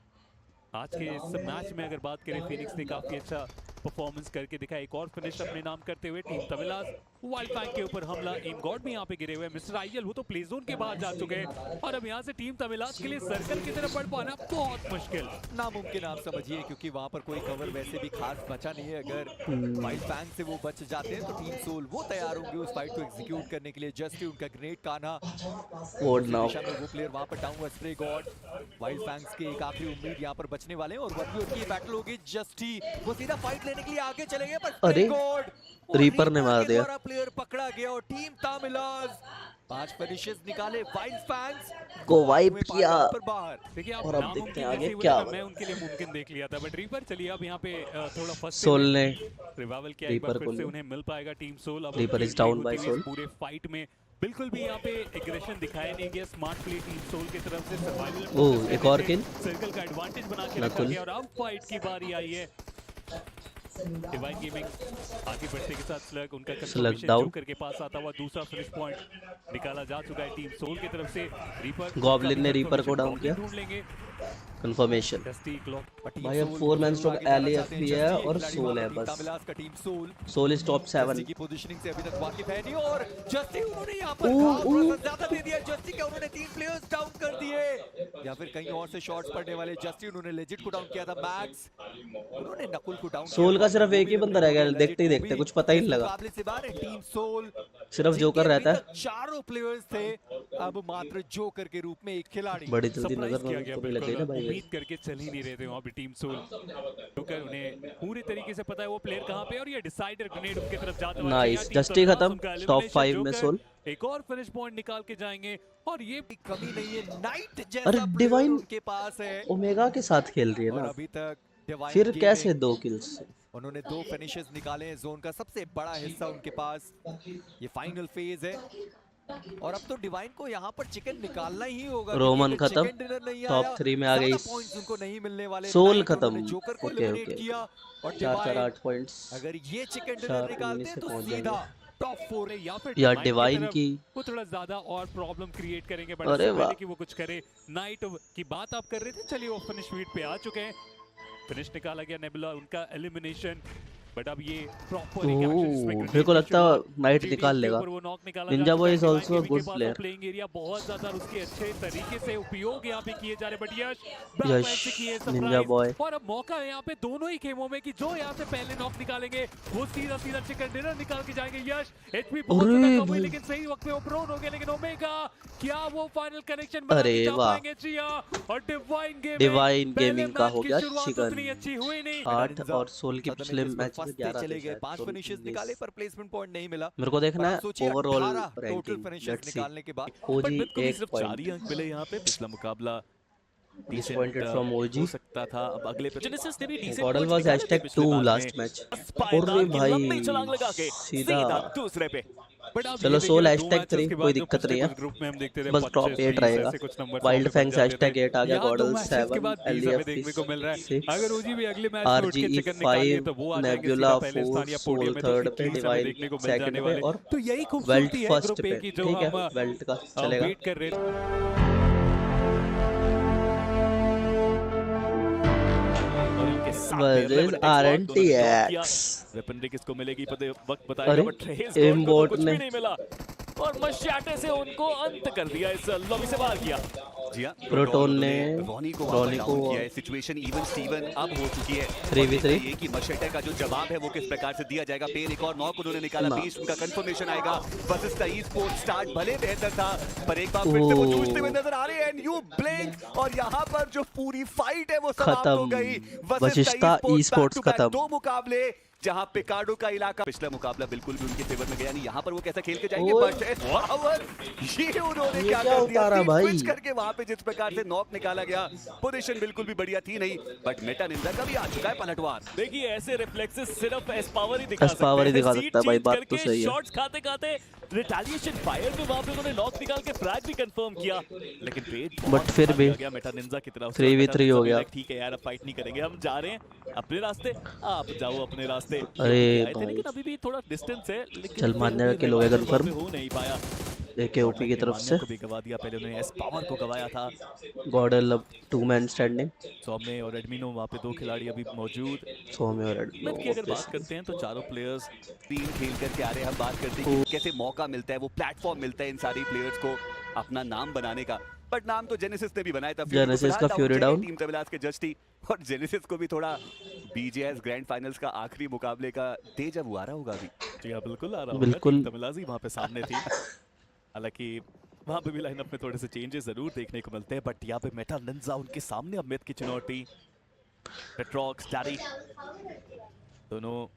आज के इस मैच में अगर बात करें, फिनिक्स ने काफी अच्छा परफॉर्मेंस करके दिखाया। एक और फिनिश अपने नाम करते हुए टीम तमिलास वाइल्ड फैंग के ऊपर हमला। एम गॉड भी यहाँ पे गिरे हुए हैं। मिस्टर आईएल वो तो प्ले जोन के बाहर जा चुके हैं और अब यहाँ से टीम तमिलास के लिए सर्कल की तरफ बढ़ पाना बहुत मुश्किल, नामुमकिन आप समझिए क्योंकि वहां पर कोई कवर वैसे भी खास बचा नहीं है। अगर वाइल्ड फैंग से वो बच जाते हैं तो टीम सोल वो तैयार होंगे उस फाइट को एग्जीक्यूट करने के लिए। जस्ट उनका ग्रेनेड कान्हा वोड नाउ दिशा में वो प्लेयर वहां पर डाउन हुआ। स्प्रे गॉड वाइल्ड फैंग्स के एक आखिरी उम्मीद यहाँ पर बचने वाले हैं और वही उनकी बैटल होगी। जस्ट ही वो सीधा फाइट लेने के लिए आगे चले गए पर अरे, रीपर ने मार दिया। प्लेयर पकड़ा गया और टीम तमिलास 5 फिनिशेस निकाले। वाइल्ड फैंग्स को वाइप किया। पर बाहर देखिए आप और अब नामुमकिन देखते हैं आगे जैसे क्या बोले, होगा। मैं उनके लिए मुमकिन देख लिया था बट रीपर चलिए अब यहाँ पे थोड़ा फर्स्ट सोल ने रिवाइवल किया। एक बार रीपर फिर को से ले। उन्हें मिल पाएगा टीम सोल। अब रीपर उनकी is down होती by हुई सोल। इस पूरे फाइट में बिल्कुल भी यहाँ पे एग्रेशन दिखाया नहीं गया। स्मार्ट प्ले टीम सोल की तरफ से सर्वाइवल ओह, एक और किल। सर्कल का एडवांटेज बना के नकुल। रखा गया और अब फाइट की बारी आई है। डिवाइन गेमिंग आगे बढ़ते के साथ स्लग उनका Slug कंफर्मेशन down. जोकर के पास आता हुआ दूसरा फिनिश पॉइंट निकाला जा चुका है टीम सोल की तरफ से। रीपर Goblin ने Reaper को down किया। ढूंढ लेंगे कंफर्मेशन डस्टी क्लॉक भाई अब 4 मैन स्टॉप LAF भी है और सोल है बस। तमिलास का team Soul Soul is top 7। जस्टी की पोजीशनिंग से अभी तक वाकिफ है नहीं और जस्टी उन्होंने यहाँ पर ओह, घाव थोड़ा ओह। सा ज्यादा दे दिया जस्टी का। उन्होंने 3 प्लेयर्स डाउन कर दिए या फिर कहीं और से शॉट्स पड़ने वाले। जस्टी उन्होंने लेजिट को डाउन किया था। मैक्स उन्होंने नकुल को डाउन सोल का सिर्फ एक ही बंदा रह गया, देखते ही देखते कुछ पता ही नहीं लगा। मुकाबले से बाहर है टीम सोल। सिर्फ जोकर जिनके रहता है। अभी तक चारों प्लेयर्स थे, अब मात्र जोकर के रूप में एक खिलाड़ी। बड़ी जल्दी सरप्राइज नजर किया गया तो नहीं लग गई ना बिल्कुल, भाई। उम्मीद करके चल ही नहीं रहे थे वहाँ पे टीम सोल क्योंकि उन्हें पूरी तरीके से पता है वो प्लेयर कहाँ पे है और ये डिसाइडर ग्रेनेड उनके तरफ जाता हुआ Nice, चला। टीम जस्टी तमिलास खत्म, उनका top elimination 5 में जोकर सोल। एक और फिनिश पॉइंट निकाल के जाएंगे और ये कमी नहीं है, नाइट अरे, जैसा प्लेयर डिवाइन उनके पास है ओमेगा के साथ खेल रही है और ना, अभी तक डिवाइन फिर गेमिंग, कैसे 2 किल्स? उन्होंने 2 फिनिशेस निकाले हैं। जोन का सबसे बड़ा हिस्सा उनके पास। ये फाइनल फेज है और अब तो डिवाइन को यहाँ पर चिकन निकालना ही होगा। रोमन क्योंकि खत्म, चिकन डिनर नहीं टॉप आया, 3 में आ गई। ज्यादा पॉइंट्स उनको नहीं मिलने वाले। सोल नाइट खत्म। उन्होंने जोकर को ओके, एलिमिनेट ओके। किया और 4 डिवाइन 8 पॉइंट्स। अगर ये चिकन चार डिनर निकालते उन्नीस हैं से तो पहुंच सीधा जाएंगे। टॉप 4 या फिर या की डिवाइन तरफ की वो थोड़ा ज्यादा और प्रॉब्लम क्रिएट करेंगे बट अरे इससे वाह। पहले कि वो कुछ करे। नाइट की बात आप कर रहे थे, चलिए वो फिनिश वीट पे आ चुके हैं। फिनिश निकाला गया नेबुला, उनका एलिमिनेशन। बट अब ये प्रॉपर एक एक्शन जिसमें ओह, मेरे को लगता है नाइट निकाल लेगा। Ninja boy is also a good player. Playing area बहुत ज्यादा उसके अच्छे तरीके से उपयोग यहाँ पे किए जा रहे। But Yash Yash, Ninja boy. और अब मौका है यहाँ पे दोनों ही गेमों में कि जो यहाँ से पहले नॉक निकालेंगे वो सीधा सीधा चिकन डिनर निकाल के जाएंगे। यश एचपी बहुत अरे ज्यादा कम हुई भाई। लेकिन सही वक्त पे वो प्रोन हो गया। लेकिन ओमेगा क्या वो फाइनल कनेक्शन अरे वाह। और डिवाइन गेमिंग का हो गया चिकन। उतनी अच्छी हुई नहीं। 8 और सोल के पिछले मैच में 11 चले गए। थे 5 शायद, फिनिशेस सोल निकाले 19। पर प्लेसमेंट पॉइंट नहीं मिला। मेरे को देखना और है आप सोचिए overall 18 total ranking. Finishes let's see. निकालने के बाद ओजी मित को भी 1 सिर्फ 4 ही पॉइंट। अंक मिले यहाँ पे। पिछला मुकाबला Disappointed from OG. हो सकता था। अब अगले पे जेनेसिस ने भी decent गॉडल points वाज निकाले थे हैशटैग पिछले 2 मैच लास्ट में। मैच। पायदान अरे की भाई, लंबी छलांग लगा के सीधा। सीधा दूसरे पे। बट अब चलो ये सोल देखिए, दो हैशटैग मैचेस 3 के कोई बाद जो दिक्कत पिछले नहीं है। कुछ ग्रुप में हम देखते थे बस 25, टॉप 8 20 रहेगा। ऐसे कुछ नंबर वाइल्ड सामने फैंक्स बन जाते हैशटैग थे। 8 आ गया। यहाँ दो गॉडल मैचेस के 7 बाद 20 हमें LAF देखने को मिल रहा है। 6 अगर ओजी भी अगले मैच में उठ के RGE चिकन निकालिए 5 तो वो आ जाएंगे नेबुला सीधा पहले स्थान या 4 पोडियम सोल में, तो 3rd पे इसकी टीम हमें डिवाइन देखने को मिल 2nd जाने पे वाले। और तो यही वेल्ट खूबसूरती है फर्स्ट ग्रुप पे। ए की जो ठीक है, हम वेल्ट का चलेगा। वेट कर रहे थे। और इनके साथ वर्सेस RNTX। वेपनरी किसको मिलेगी वक्त अरे, बताएगा। बट रेस एमबॉट कुछ ने- भी नहीं मिला और मशाटे से उनको अंत कर दिया, इस लॉबी से बाहर किया। जी हाँ, प्रोटोन ने रॉनी को रॉनी को किया है। सिचुएशन इवन स्टीवन अब हो चुकी है। 3v3 ये कि मशेटे का जो जवाब है वो किस प्रकार से दिया जाएगा। पेन एक और नॉक उन्होंने निकाला। ना। 20 उनका कंफर्मेशन आएगा। बस इसका ई स्पोर्ट स्टार्ट भले बेहतर था पर एक बार फिर से वो जूझते हुए नजर आ रहे हैं। एंड यू ब्लिंक और यहाँ पर जो पूरी फाइट है वो समाप्त हो खत्म। गई। वशिष्ठा ई-स्पोर्ट्स खत्म। 2 मुकाबले जहां पिकाडो का इलाका पिछला मुकाबला बिल्कुल भी उनके फेवर में गया नहीं। यहाँ पर वो कैसा खेल के जाएंगे। ओए। बट पावर ये उन्होंने ये क्या क्या कर दिया। उतारा तीन भाई? स्विच करके वहां पे जिस प्रकार से नॉक निकाला गया, पोजीशन बिल्कुल भी बढ़िया थी नहीं। बट मेटा निंजा का भी आ चुका है पलटवार। देखिए ऐसे रिफ्लेक्सेस सिर्फ एस-पावर ही दिखा सकते एस-पावर ही हैं। दिखा सीट सकता है भाई, चेंज बात तो करके सही है। शॉट्स खाते-खाते रिटेलिएशन फायर में वहां पे उन्होंने नॉक निकाल के फ्रैग भी कंफर्म किया। लेकिन पेट बट फिर भी गया मेटा निंजा की तरफ से। 3v3 हो गया। ठीक है यार, अब फाइट नहीं करेंगे, हम जा रहे हैं अपने रास्ते, आप जाओ अपने रास्ते। अरे आए थे, भाई। लेकिन अभी भी थोड़ा डिस्टेंस है। लेकिन चल, फिर मान्य भी के लोग है रिवाइवल confirm। पे हो नहीं पाया। AK OP की तरफ से मान्य को भी गवा दिया। पहले उन्होंने एस-पावर को गवाया था। गॉडल अब 2 मैन स्टैंडिंग। सौम्य और एडमिनो वहाँ पे 2 खिलाड़ी अभी मौजूद। सोमे और मित की अगर बात करते हैं तो चारों प्लेयर्स टीम खेल करके आ रहे हैं। हम बात करते हैं कि कैसे मौका मिलता है, वो प्लेटफॉर्म मिलता है इन सारी प्लेयर्स को अपना नाम बनाने का। बट नाम तो जेनेसिस ने भी बनाया था। जेनेसिस का फ्यूरी डाउन। टीम तमिलास के जस्टी और जेनेसिस को भी थोड़ा बीजेएस ग्रैंड फाइनल्स का आखिरी मुकाबले का डेजा वू आ रहा होगा अभी। जी हाँ, बिल्कुल आ रहा बिल्कुल। होगा। तमिलाजी वहाँ पे सामने थी। हालांकि वहाँ पे भी लाइनअप में थोड़े से चेंजेस जरूर देखने को मिलते हैं। बट यहाँ पे मेटा निंजा उनके सामने अब मित की चुनौती। डेट्रॉक्स, डैडी दोनों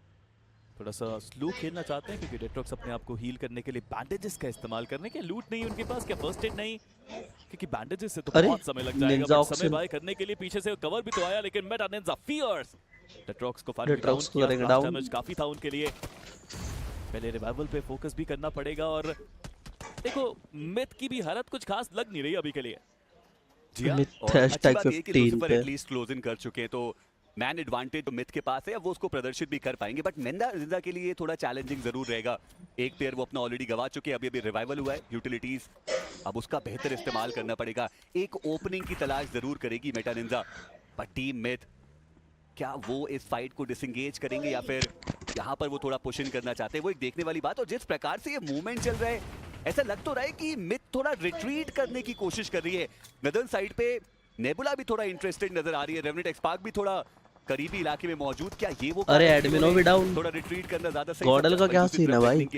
थोड़ा सा स्लो खेलना चाहते हैं क्योंकि डेट्रॉक्स अपने आप को हील करने के लिए बैंडेजेस का इस्तेमाल करने के। लूट नहीं उनके पास, क्या फर्स्ट एड नहीं, क्योंकि बैंडेजेस से तो अरे, बहुत समय लग जाएगा। निंजा बट समय ऑक्सीजन। बाय करने के लिए पीछे से कवर भी तो आया, लेकिन मेटा निंजा फियर्स डेट्रॉक्स को फाइनली डाउन डेट्रॉक्स को किया। करेंगे Blast डाउन। damage काफी था उनके लिए। पहले रिवाइवल पे फोकस भी करना पड़ेगा और देखो मिथ की भी हालत कुछ खास लग नहीं रही अभी के लिए। जी हाँ, मिथ और अच्छी hashtag बात ये है कि 15 लूसिफर पे। एटलीस्ट क्लोज इन कर चुके हैं तो मैन एडवांटेज तो मिथ के पास है, अब वो उसको प्रदर्शित भी कर पाएंगे, बट निंजा के लिए थोड़ा चैलेंजिंग जरूर रहेगा। एक प्लेयर वो अपना ऑलरेडी गवा चुके हैं, अभी रिवाइवल हुआ है यूटिलिटीज, अब उसका बेहतर इस्तेमाल करना पड़ेगा। एक ओपनिंग की तलाश जरूर करेगी Meta Ninja, but team myth क्या वो इस फाइट को डिसंगेज करेंगे या फिर यहाँ पर वो थोड़ा पुश इन करना चाहते हैं, वो एक देखने वाली बात। और जिस प्रकार से ये मूवमेंट चल रहा है, ऐसा लग तो रहा है कि मिथ थोड़ा रिट्रीट करने की कोशिश कर रही है। नदन साइड पे नेबुला भी थोड़ा इंटरेस्टेड नजर आ रही है, रेवनेट एक्सपार्क भी थोड़ा करीबी इलाके में मौजूद। क्या ये वो अरे एडमिनो भी डाउन, थोड़ा रिट्रीट करना ज्यादा सही। गॉडल का क्या सीन है भाई?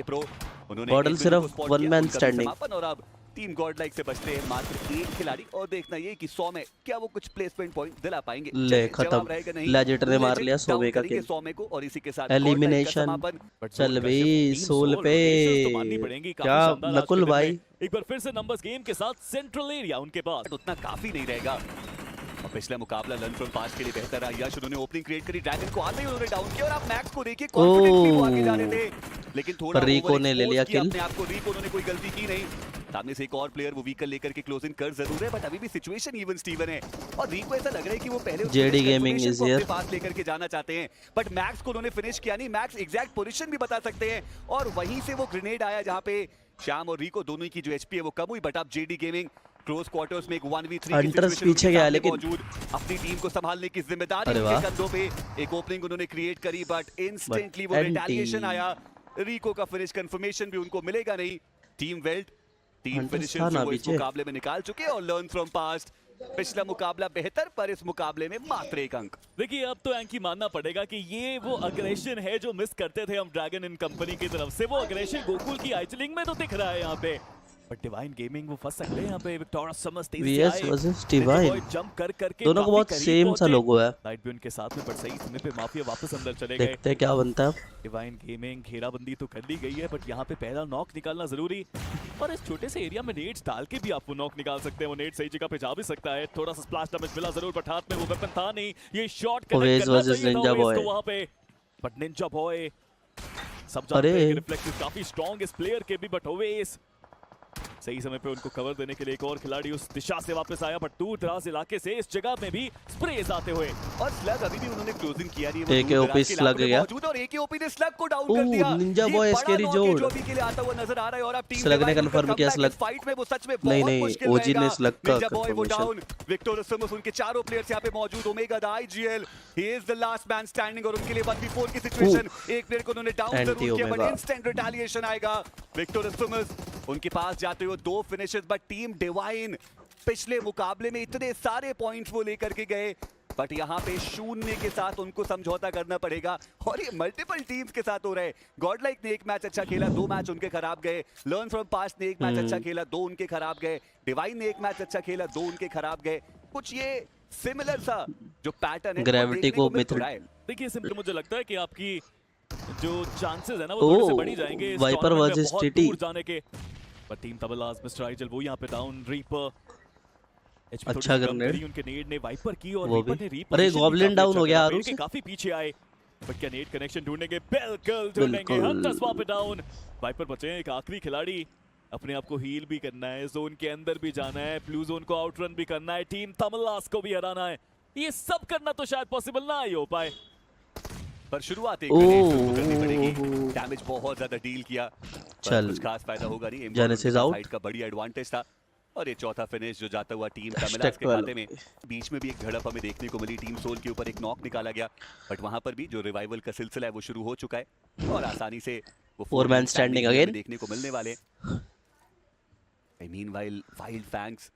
गॉडल सिर्फ वन मैन स्टैंडिंग, और अब टीम गॉड लाइक से बचते हैं मात्र एक खिलाड़ी। और देखना ये कि 100 में क्या वो कुछ प्लेसमेंट पॉइंट दिला पाएंगे। ले खत्म, लेजेंड ने मार लिया 100 का किल, 100 को, और इसी के साथ एलिमिनेशन। चल भाई सोल पे क्या नकुल भाई, एक बार फिर से नंबर्स गेम के साथ सेंट्रल एरिया उनके पास उतना काफी नहीं रहेगा। और पिछला मुकाबला लर्न फ्रॉम पास्ट के लिए बेहतर रहा। यश उन्होंने ओपनिंग क्रिएट करी, ड्रैगन को आते ही उन्होंने डाउन किया, और आप मैक्स को देखिए कॉन्फिडेंटली वो आगे जा रहे थे, लेकिन थोड़ा रिको ने ले लिया किल। अपने आप को, रिको उन्होंने कोई गलती की नहीं। सामने से एक और प्लेयर वो व्हीकल लेकर के क्लोज इन कर जरूर है, बट अभी भी सिचुएशन इवन स्टीवन है। और रिको ऐसा लग रहा है कि वो पहले जेडी गेमिंग इज हियर पास लेकर के जाना चाहते हैं, बट मैक्स को उन्होंने फिनिश किया नहीं। मैक्स एग्जैक्ट पोजीशन भी बता सकते हैं, और वहीं से वो ग्रेनेड आया जहां पे श्याम और रिको दोनों की जो एचपी है वो कम हुई। बट अब जेडी गेमिंग क्लोज क्वार्टर्स में एक 1v3 हंटर्स पीछे गया, लेकिन मौजूद अपनी टीम को संभालने की जिम्मेदारी उनके कंधों पे। एक ओपनिंग उन्होंने क्रिएट करी, बट इंस्टेंटली वो रिटेलिएशन आया। रिको का फिनिश कंफर्मेशन भी उनको मिलेगा नहीं। टीम वेल्ट, टीम फिनिशर्स जो इस मुकाबले में निकाल चुके हैं, और लर्न फ्रॉम पास्ट पिछला मुकाबला बेहतर, पर इस मुकाबले में मात्र 1 अंक। देखिए अब तो एंकी मानना पड़ेगा कि ये वो अग्रेशन है जो मिस करते थे हम ड्रैगन इन कंपनी की तरफ से। वो अग्रेशन गोकुल की आइचलिंग में तो दिख रहा है यहाँ पे, बट डिवाइन गेमिंग वो फंस सकते हैं यहाँ पे। Victorious Summers VS versus Divine, jump कर करके दोनों को बहुत सेम सा लोगो है। लाइट भी उनके साथ में, पर सही समय पे माफिया वापस अंदर चले गए। देखते हैं क्या बनता है। डिवाइन गेमिंग घेराबंदी तो कर ली गई है, बट यहाँ पे पहला नॉक निकालना जरूरी, और इस छोटे से एरिया में नेट्स डाल के भी आप वो नॉक निकाल सकते हैं। वो नेट सही जगह पे जा भी सकता है। थोड़ा सा स्प्लैश डैमेज मिला जरूर, बट हाथ में वो वेपन था नहीं। ये शॉट कनेक्ट करना चाहिए था ओवेस को वहां पे, बट निंजा बॉय सब जानते हैं कि रिफ्लेक्टिव काफी स्ट्रांग इस प्लेयर के भी, बट ओवेस सही समय पे उनको कवर देने के लिए एक और खिलाड़ी उस दिशा से वापस आया, बट दूर दराज इलाके से इस जगह में भी स्प्रेज आते हुए। और स्लग अभी भी उन्होंने क्लोजिंग किया नहीं, एकेओपी स्लग गया, और एकेओपी ने स्लग को डाउन कर दिया। निंजा बॉय स्कैरी जोड़ जो अभी के लिए आता हुआ नजर आ रहा है, और अब टीम स्लग ने कंफर्म किया स्लग फाइट में वो सच में बहुत मुश्किल ओजी ने स्लग का कंफर्मेशन। विक्टोरियस समर्स उनके चारों प्लेयर्स यहां पे मौजूद, omega the IGL, he is the last man standing, और उनके लिए 1v4 की सिचुएशन। एक प्लेयर को उन्होंने डाउन जरूर किया, बट इंस्टेंट रिटेलिएशन आएगा। विक्टोरियस समर्स उनके पास जाते हुए 2 फिनिशेस, बट टीम डिवाइन पिछले मुकाबले में इतने सारे पॉइंट्स वो लेकर के गए, बट यहाँ पे 0 के साथ उनको समझौता करना पड़ेगा, और ये मल्टीपल टीम्स के साथ हो रहा है। गॉडलाइक ने एक मैच अच्छा खेला, 2 मैच उनके खराब गए। लर्न फ्रॉम पास्ट ने एक मैच अच्छा खेला, 2 उनके खराब गए। डिवाइन ने एक मैच अच्छा खेला, 2 उनके खराब गए। कुछ ये सिमिलर सा जो पैटर्न है ग्रेविटी को मित्र। देखिए सिंपल मुझे लगता है कि आपकी जो चांसेस है ना वो थोड़े से बढ़ ही जाएंगे वाइपर वर्सेस टीटी जाने के, पर टीम तबलाज मिस्टर आइजल वो यहाँ पे डाउन। रीपर अच्छा ग्रेनेड उनके नेड ने वाइपर की, और वो रीपर ने भी, अरे गॉब्लिन डाउन हो गया आरू से, काफी पीछे आए, बट क्या नेड कनेक्शन ढूंढेंगे? बिल्कुल ढूंढेंगे। हंटर्स वहां पे डाउन, वाइपर बचे हैं, एक आखिरी खिलाड़ी। अपने आप को हील भी करना है, जोन के अंदर भी जाना है, ब्लू जोन को आउटरन भी करना है, टीम तमलास को भी हराना है। ये सब करना तो शायद पॉसिबल ना ही हो पाए, पर शुरुआत एक करनी पड़ेगी। डैमेज बहुत ज्यादा डील किया, चल कुछ खास फायदा होगा नहीं। जेनेसिस आउट, फाइट का बढ़िया एडवांटेज था, और ये चौथा फिनिश जो जाता हुआ टीम तमिलास के खाते में। बीच में भी एक झड़प हमें देखने को मिली, टीम सोल के ऊपर एक नॉक निकाला गया, बट वहां पर भी जो रिवाइवल का सिलसिला है वो शुरू हो चुका है, और आसानी से वो 4 मैन स्टैंडिंग अगेन देखने को मिलने वाले। मीनवाइल वाइल्ड फैंग्स,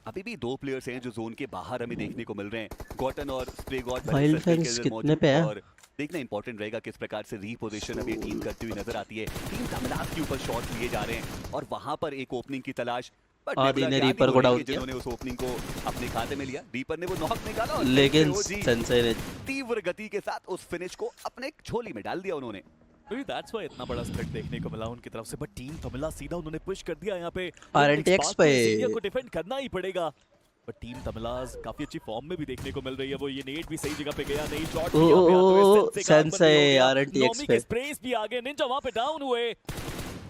अभी भी 2 प्लेयर्स हैं जो जोन के बाहर हमें देखने को मिल रहे हैं, गॉटन और स्प्रे गॉड। वाइल्ड फैंग्स कितने पे है? और देखना इंपॉर्टेंट रहेगा किस प्रकार से रीपोजिशन अभी टीम करती हुई नजर आती है। टीम तमिलास के ऊपर शॉट लिए जा रहे हैं, और वहां पर एक ओपनिंग की तलाश, आदि ने रीपर को डाउन किया, जिन्होंने उस ओपनिंग को अपने खाते में लिया। रीपर ने वो नॉक निकाला, और लेकिन सेंसर ने तीव्र गति के साथ उस फिनिश को अपने झोली में डाल दिया उन्होंने। दैट्स व्हाई इतना बड़ा स्प्रेड देखने को मिला उनकी तरफ से, बट टीम तमिला सीधा उन्होंने पुश कर दिया यहाँ पे। आरएनटीएक्स पे इंडिया को डिफेंड करना ही पड़ेगा, बट टीम तमिलास काफी अच्छी फॉर्म में भी देखने को मिल रही है। वो ये नेट भी सही जगह पे गया, नहीं शॉट सेंसर आरएनटीएक्स पे स्प्रेस भी आगे। निंजा वहां पे डाउन हुए,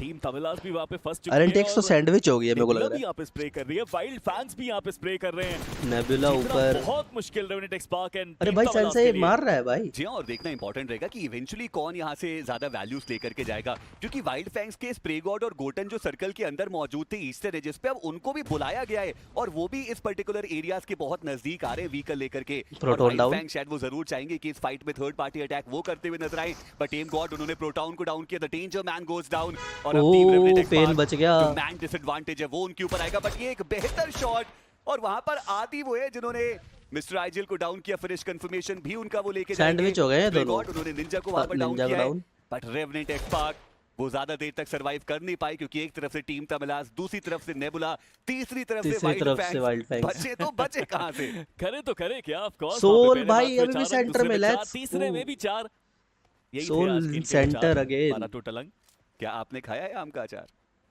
टीम तमिलास भी वहाँ पे फंस चुकी है RNTX तो और सैंडविच हो गई है मेरे को लग नेबुला रहा भी यहाँ पे स्प्रे कर रही है, वाइल्ड फैंस भी यहाँ पे स्प्रे कर रहे हैं। है। नेबुला जीतना ऊपर। बहुत मुश्किल रेवेनेट स्पार्क एंड अरे भाई सेंसेई मार रहा है भाई। जी हाँ, और देखना इंपॉर्टेंट रहेगा कि इवेंचुअली कौन यहाँ से ज्यादा वैल्यूज लेकर के जाएगा, क्योंकि वाइल्ड फैंग्स के स्प्रे गॉड और गोटन जो सर्कल के अंदर मौजूद थे ईस्टर्न एजेस पे, अब उनको भी बुलाया गया है और वो भी इस पर्टिकुलर एरियाज के बहुत नजदीक आ रहे हैं व्हीकल लेकर के। Proton down. फैंग शायद वो जरूर चाहेंगे कि इस फाइट में थर्ड पार्टी अटैक वो करते हुए नजर आए, बट एम गॉड उन्होंने प्रोटॉन को डाउन किया, the danger man goes down और अब टीम रेवेनेट पेन बच गया। मैन डिसएडवांटेज है वो उनके ऊपर आएगा, बट ये एक बेहतर शॉट और वहां पर आदि वो है जिन्होंने मिस्टर आइजिल को डाउन किया, फिनिश कंफर्मेशन भी उनका वो लेके जाएंगे। सैंडविच हो गए हैं दोनों। उन्होंने निंजा को वहां पर डाउन निंजा को किया है, डाउन। बट रेवेनेंट एक्सपार्क वो ज्यादा देर तक सरवाइव कर नहीं पाई, क्योंकि एक तरफ से टीम तमिलास, दूसरी तरफ से नेबुला, तीसरी तरफ से वाइल्ड फैंग्स। बचे तो बचे कहां से? करे तो करे क्या, ऑफ कोर्स सोल भाई अभी भी सेंटर में, लेट्स तीसरे में भी 4। यही थे सोल आज के इनके सेंटर चार। अगेन। 12 टोटल अंक। क्या आपने खाया है आम का अचार?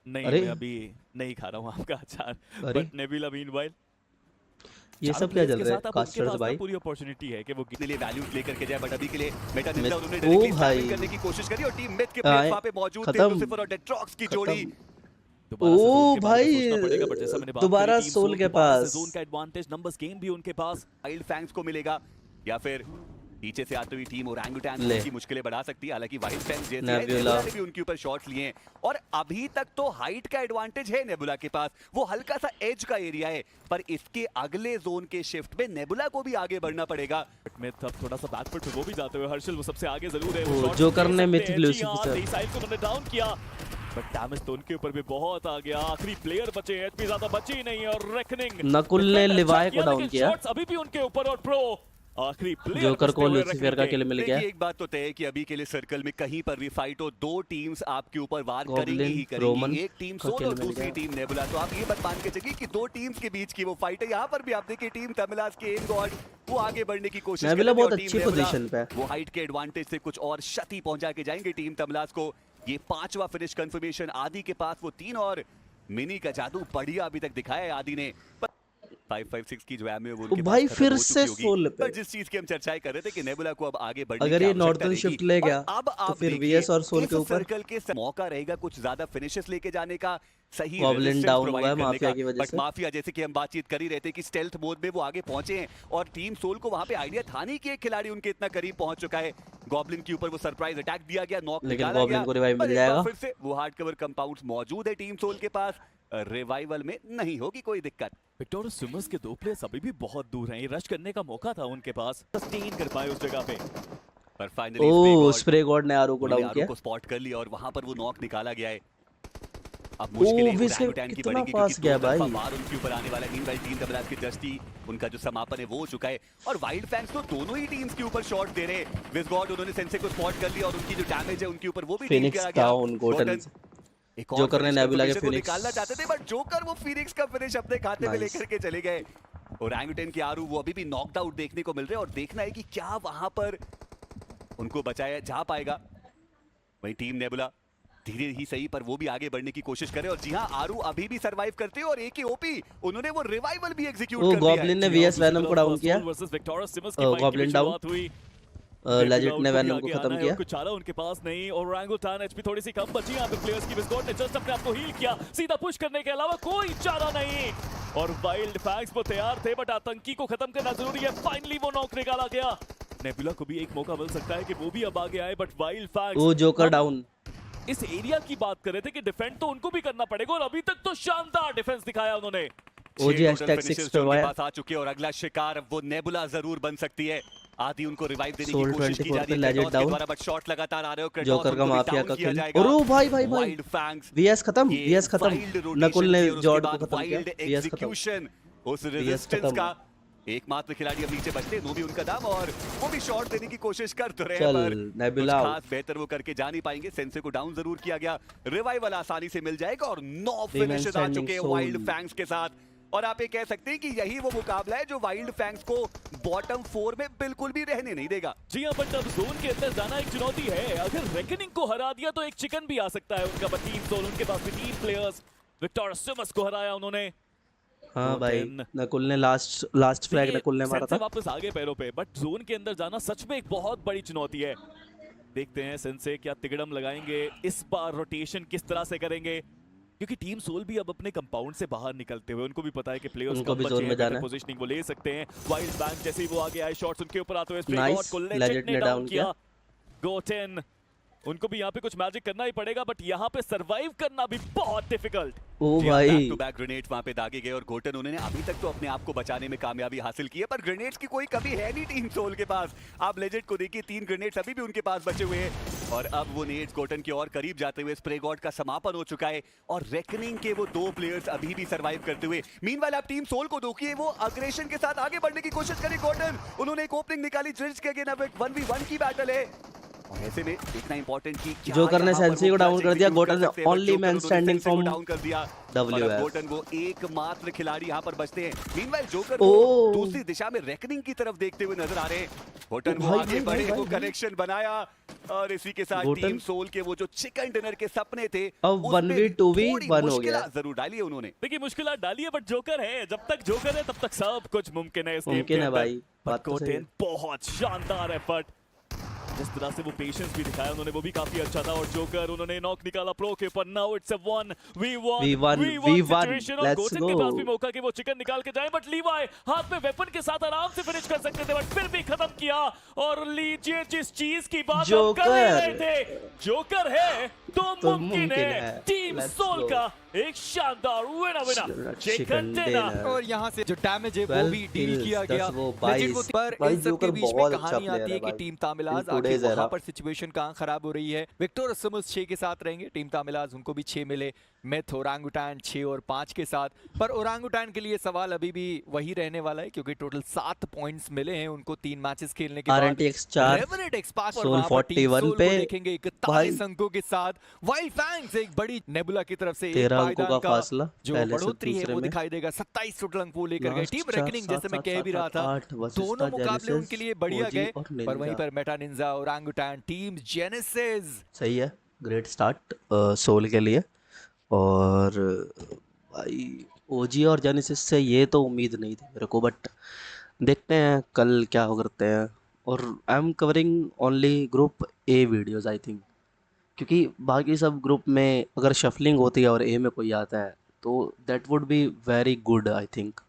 नहीं, अरे। मैं अभी नहीं खा रहा हूँ आपका अचार, अरे। बट नेबुला मीनवाइल ये सब क्या चल रहा है कास्टर्स भाई? पूरी अपॉर्चुनिटी है कि वो के लिए वैल्यूज लेकर के जाए, बट अभी के लिए मेटा निंजा उन्होंने ओ डायरेक्टली भाई। स्टैबिंग करने की कोशिश करी और टीम मिड के प्लेयर्स वहां पे मौजूद थे, खत्म। लूसीफर और डेट्रॉक्स की जोड़ी। ओ भाई दोबारा सोल के पास। जोन का एडवांटेज, नंबर्स गेम भी उनके पास। वाइल्ड फैंग्स को मिलेगा या फिर पीछे से आती हुई टीम ओरंगुटैन ले। की मुश्किलें बढ़ा सकती है, हालांकि वाइल्ड फैंग्स जैसे नेबुला। नेबुला ने भी उनके ऊपर शॉट्स लिए हैं और अभी तक तो हाइट का एडवांटेज है नेबुला के पास, वो हल्का सा एज का एरिया है, पर इसके अगले जोन के शिफ्ट में नेबुला को भी आगे बढ़ना पड़ेगा। में तब थोड़ा सा बैकफुट पे वो भी जाते हुए हर्षल वो सबसे आगे जरूर है। ओ, वो जोकर शॉट ने ले मिथिक सकते हैं। जी लूसीफर हाँ, से। तेईस साइड को उन्होंने डाउन किया, बट डैमेज तो उनके ऊपर भी बहुत आ गया। आखिरी प्लेयर बचे, एचपी ज्यादा बची ही नहीं और रेकनिंग नकुल ने लिवाय को डाउन किया। शॉट्स अभी भी उनके ऊपर और प्रो आखिरी प्लेयर जोकर को लूसीफर का किल मिल गया। देखिए एक बात तो तय है कि अभी के लिए सर्कल में कहीं पर भी फाइट हो, दो टीम्स आपके ऊपर वार गॉब्लिन, करेंगी ही रोमन करेंगी, एक टीम का सोल किल और मिल दूसरी गया। Team nebula. तो आप ये बात मान के चलिए कि दो टीम्स के बीच की वो फाइट है। यहाँ पर भी आप देखिए टीम तमिलास के एम गॉड वो आगे बढ़ने की कोशिश नेबुला करेंगे बहुत और टीम अच्छी नेबुला पोजीशन पे है। वो हाइट के एडवांटेज से कुछ और क्षति पहुंचा के जाएंगे टीम तमिलास को। ये 5वां फिनिश कंफर्मेशन आदि के पास, वो 3 और मिनी का जादू बढ़िया अभी तक दिखाया है आदि ने। 556 की जो एम है वो उनके भाई पास फिर खत्म हो से चुकी होगी। सोल पे। पर जिस चीज की हम चर्चाएं कर रहे थे कि नेबुला को अब आगे बढ़ने अगर की ये आवश्यकता नॉर्थर्न रहेगी। शिफ्ट ले गया, और अब तो आप फिर देखिए, VS और सोल इस के ऊपर सर्कल के मौका रहेगा कुछ ज्यादा फिनिशेस लेके जाने का, सही गॉब्लिन resistance डाउन provide हुआ है करने माफिया का। की वजह बट से। माफिया जैसे कि हम बातचीत कर ही रहे थे कि स्टेल्थ मोड में वो आगे पहुंचे हैं और टीम सोल को वहां पे आइडिया था नहीं कि एक खिलाड़ी उनके इतना करीब पहुंच चुका है। गॉब्लिन के ऊपर वो सरप्राइज अटैक दिया गया, नॉक लेकिन निकाला गॉब्लिन गया, को रिवाइव पर मिल एक बार जाएगा। फिर से वो हार्ड कवर कंपाउंड्स मौजूद है टीम सोल के पास, रिवाइवल में नहीं होगी कोई दिक्कत। विक्टोर स्विमर्स के दो प्लेयर्स अभी भी बहुत दूर हैं, ये रश करने का मौका था उनके पास, सस्टेन कर पाए उस जगह पे। पर फाइनली ओ स्प्रे गॉड ने आरू को उन्होंने डाउन आरू किया। को स्पॉट कर लिया और वहां पर वो नॉक निकाला गया है। अब मुश्किलें वैसे ओरंगुटैन की कितना बढ़ेंगी पास क्योंकि गया दो तरफा भाई। वार उनके ऊपर आने वाला है। मीनवाइल टीम तमिलास की जस्टी उनका जो समापन है वो हो चुका है और वाइल्ड फैंस तो दोनों ही टीम्स के ऊपर शॉट दे रहे हैं। विसगॉड उन्होंने सेंसे को स्पॉट कर लिया और उनकी जो डैमेज है उनके ऊपर वो भी डील फिनिक्स किया गया। डाउन गोटन एक और जोकर ने फिनिश नेबुला के कंफर्मेशन को फिनिक्स निकालना चाहते थे, बट जोकर वो फिनिक्स का फिनिश अपने खाते में Nice. लेकर के चले गए। ओरंगुटैन की आरू वो अभी भी नॉकड आउट देखने को मिल रहे हैं और देखना है कि क्या वहां पर उनको बचाया जा पाएगा। वहीं टीम नेबुला धीरे ही सही पर वो भी आगे बढ़ने की कोशिश करे और जी हां आरू अभी भी सरवाइव करते हैं और एक ही ओपी उन्होंने वो रिवाइवल भी एग्जीक्यूट ओ कर दिया गॉब्लिन है। ने VS वैनम को डाउन किया। वर्सेस विक्टोर सिमर्स की फाइट की गॉब्लिन डाउन। शुरुआत हुई। लेजेंड ने वैनम को खत्म किया। कुछ चारा उनके पास नहीं और ओरंगुटैन एचपी थोड़ी सी कम बची यहाँ पे प्लेयर्स की। विस्कॉट ने जस्ट अपने आप को हील किया, सीधा पुश करने के अलावा कोई चारा नहीं और वाइल्ड फैंग्स वो तैयार थे, बट आतंकी को खत्म करना जरूरी है। फाइनली वो नॉक निकाला गया। नेबुला को भी एक मौका मिल सकता है कि वो भी अब आगे आए, बट वाइल्ड फैंग्स ओ जोकर डाउन। इस एरिया की बात कर रहे थे कि डिफेंड तो उनको भी करना पड़ेगा और अभी तक तो शानदार डिफेंस दिखाया उन्होंने। ओजी हैशटैग 6 पे उनके पास आ चुके हैं और अगला शिकार वो नेबुला जरूर बन सकती है। आदि उनको रिवाइव देने की सोल कोशिश की 24 जा रही पे है लेजेंड क्रेटोस के डाउन। द्वारा, बट शॉट लगातार आ रहे हो। क्रेटोस जोकर का उनको भी माफिया डाउन का किया किल। जाएगा। और भाई भाई भाई वाइल्ड फैंग्स VS खत्म, ये VS खत्म। वाइल्ड रोटेशन नकुल ने थी और उसके जॉर्ड को बाद खत्म किया। वाइल्ड VS खत्म। एग्जीक्यूशन उस रेजिस्टेंस खत्म। का एकमात्र खिलाड़ी अब नीचे बचते, नो भी उनका दाम और वो भी शॉट देने की कोशिश कर तो रहे हैं, चल, पर नेबुला कुछ खास बेहतर वो करके जा नहीं पाएंगे। सेंसे को डाउन जरूर किया गया, रिवाइवल आसानी से मिल जाएगा और 9 फिनिशेस आ चुके हैं वाइल्ड फैंग्स के साथ। और आप ये कह सकते हैं कि यही वो मुकाबला है जो वाइल्ड फैंग्स को बॉटम 4 में बिल्कुल भी रहने नहीं देगा। जी हाँ, बट अब जोन के अंदर जाना एक चुनौती है। अगर रेकनिंग को हरा दिया तो एक चिकन भी आ सकता है उनका। बट टीम सोल उनके पास भी 3 प्लेयर्स, विक्टोर सिमर्स को हराया उन्होंने। हाँ भाई नकुल ने लास्ट फ्लैग नकुल ने मारा था। वापस आगे पैरों पे, बट जोन के अंदर जाना सच में एक बहुत बड़ी चुनौती है। देखते हैं सेंसे क्या तिगड़म लगाएंगे इस बार, रोटेशन किस तरह से करेंगे, क्योंकि टीम सोल भी अब अपने कंपाउंड से बाहर निकलते हुए उनको भी पता है कि प्लेयर्स उनको भी जोन में जाना है। पोजीशनिंग वो ले सकते हैं। वाइल्ड बैंक जैसे ही वो आगे आए, शॉट्स उनके ऊपर आते हुए स्प्रे Nice, गॉड को Legend लेजेंड ने ने डाउन down किया। गोटेन, उनको भी यहाँ पे कुछ मैजिक करना ही पड़ेगा, बट यहाँ पे सरवाइव करना भी बहुत डिफिकल्ट। ओ जी हाँ, भाई बैक टू बैक ग्रेनेड वहां पे दागे गए और गोटन उन्होंने अभी तक तो अपने आप को बचाने में कामयाबी हासिल की है, पर ग्रेनेड्स की कोई कमी है नहीं टीम सोल के पास। आप लेजेंड को देखिए, 3 ग्रेनेड्स अभी भी उनके पास बचे हुए हैं और अब वो नेड्स गोटन के और करीब जाते हुए स्प्रे गॉड का समापन हो चुका है और रेकनिंग के वो 2 प्लेयर्स अभी भी सर्वाइव करते हुए। मीनवाइल आप टीम सोल को देखिए, वो अग्रेशन के साथ आगे बढ़ने की कोशिश करी। गोटन, उन्होंने एक ओपनिंग निकाली, ड्रिल्स के अगेन अब एक 1v1 की बैटल है और ऐसे में देखना इंपॉर्टेंट कि क्या जोकर ने यहाँ पर सेंसी को वो डाउन clutch कर दिया, execute गोटन कर ने सकते हैं, but ओनली जोकर मैन उन्होंने स्टैंडिंग सेंसी को फ्रॉम डाउन कर दिया और अब WF। गोटन वो एकमात्र खिलाड़ी यहाँ पर बचते हैं। मीनवाइल जोकर ओ। वो दूसरी दिशा में रेकनिंग की तरफ देखते हुए नजर आ रहे हैं। गोटन वो भाई, आगे भाई, बढ़े, भाई, वो भाई। कनेक्शन बनाया और इसी के साथ गोटन- टीम सोल के वो जो चिकन डिनर के सपने थे अब उसमें 1v2v1 थोड़ी हो गया। मुश्किलात जरूर डाली है उन्होंने। देखिए मुश्किलात डाली है, बट जोकर है, जब तक जोकर है तब तक सब कुछ मुमकिन है इस गेम के मुमकिन है अंदर। भाई, बात तो सही है। गोटेन बहुत शानदार एफर्ट, जिस तरह से वो पेशेंस भी दिखाया उन्होंने वो भी काफी अच्छा था। और जोकर उन्होंने नॉक निकाला प्रो के ऊपर। Now it's a 1v1 situation और Let's गोटेन के go। पास भी मौका कि वो चिकन निकाल के जाए, बट लीवाई हाथ में वेपन के साथ आराम से फिनिश कर सकते थे, बट फिर भी खत्म किया। और लीजिए जिस चीज की बात हम कर ही रहे थे, जोकर है तो मुमकिन है। Team Let's Soul go। का एक शानदार विनर चिकन डिनर। और यहाँ से जो डैमेज है वो 12 भी डील kills, किया 10 गया। वो लेकिन 22 पर भाई, इन सब के जोकर बीच में बहुत अच्छा कहानी player आती है है कि भाई। टीम तामिलाज In आखिर today's वहाँ era। पर सिचुएशन कहाँ खराब हो रही है। विक्टर समस 6 के साथ रहेंगे, टीम तामिलाज उनको भी 6 मिले। मेथ ओरांगुटान 6 और 5 के साथ, पर ओरांगुटान के लिए सवाल अभी भी वही रहने वाला है क्योंकि टोटल 7 पॉइंट्स मिले हैं उनको 3 मैचेस खेलने के बाद। RNTX 4 रेवेनेंट एक्सपार्ट और सोल वहाँ पर टीम 41 सोल को पे देखेंगे 41 अंकों के साथ। वाइल्ड फैंग्स एक बड़ी नेबुला की तरफ से 13 अंकों पायदान का फासला जो पहले से बढ़ोतरी है दूसरे वो में। दिखाई देगा। 27 टोटल अंक वो लेकर गए। Last टीम 4, रेकनिंग जैसे मैं 7, कह भी रहा 7, था, 8 versus दोनों था मुकाबले Genesis, उनके लिए बढ़िया OG गए, और पर वहीं Ninja। पर Meta Ninja orangutan team genesis. सही है, ग्रेट स्टार्ट सोल के लिए। और भाई ओजी और जेनेसिस से ये तो उम्मीद नहीं थी मेरे को, बट देखते हैं कल क्या हो करते हैं। और I am covering only group A videos I think, क्योंकि बाकी सब ग्रुप में अगर शफलिंग होती है और ए में कोई आता है तो that would be very good I think.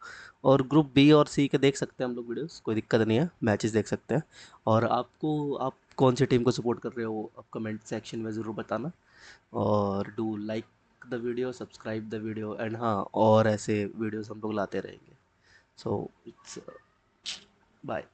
और ग्रुप बी और सी के देख सकते हैं हम लोग वीडियोस, कोई दिक्कत नहीं है, मैचेस देख सकते हैं। और आप कौन सी टीम को सपोर्ट कर रहे हो आप कमेंट सेक्शन में ज़रूर बताना। और do like the video, subscribe the video, and हाँ और ऐसे वीडियोस हम लोग लाते रहेंगे। So it's bye.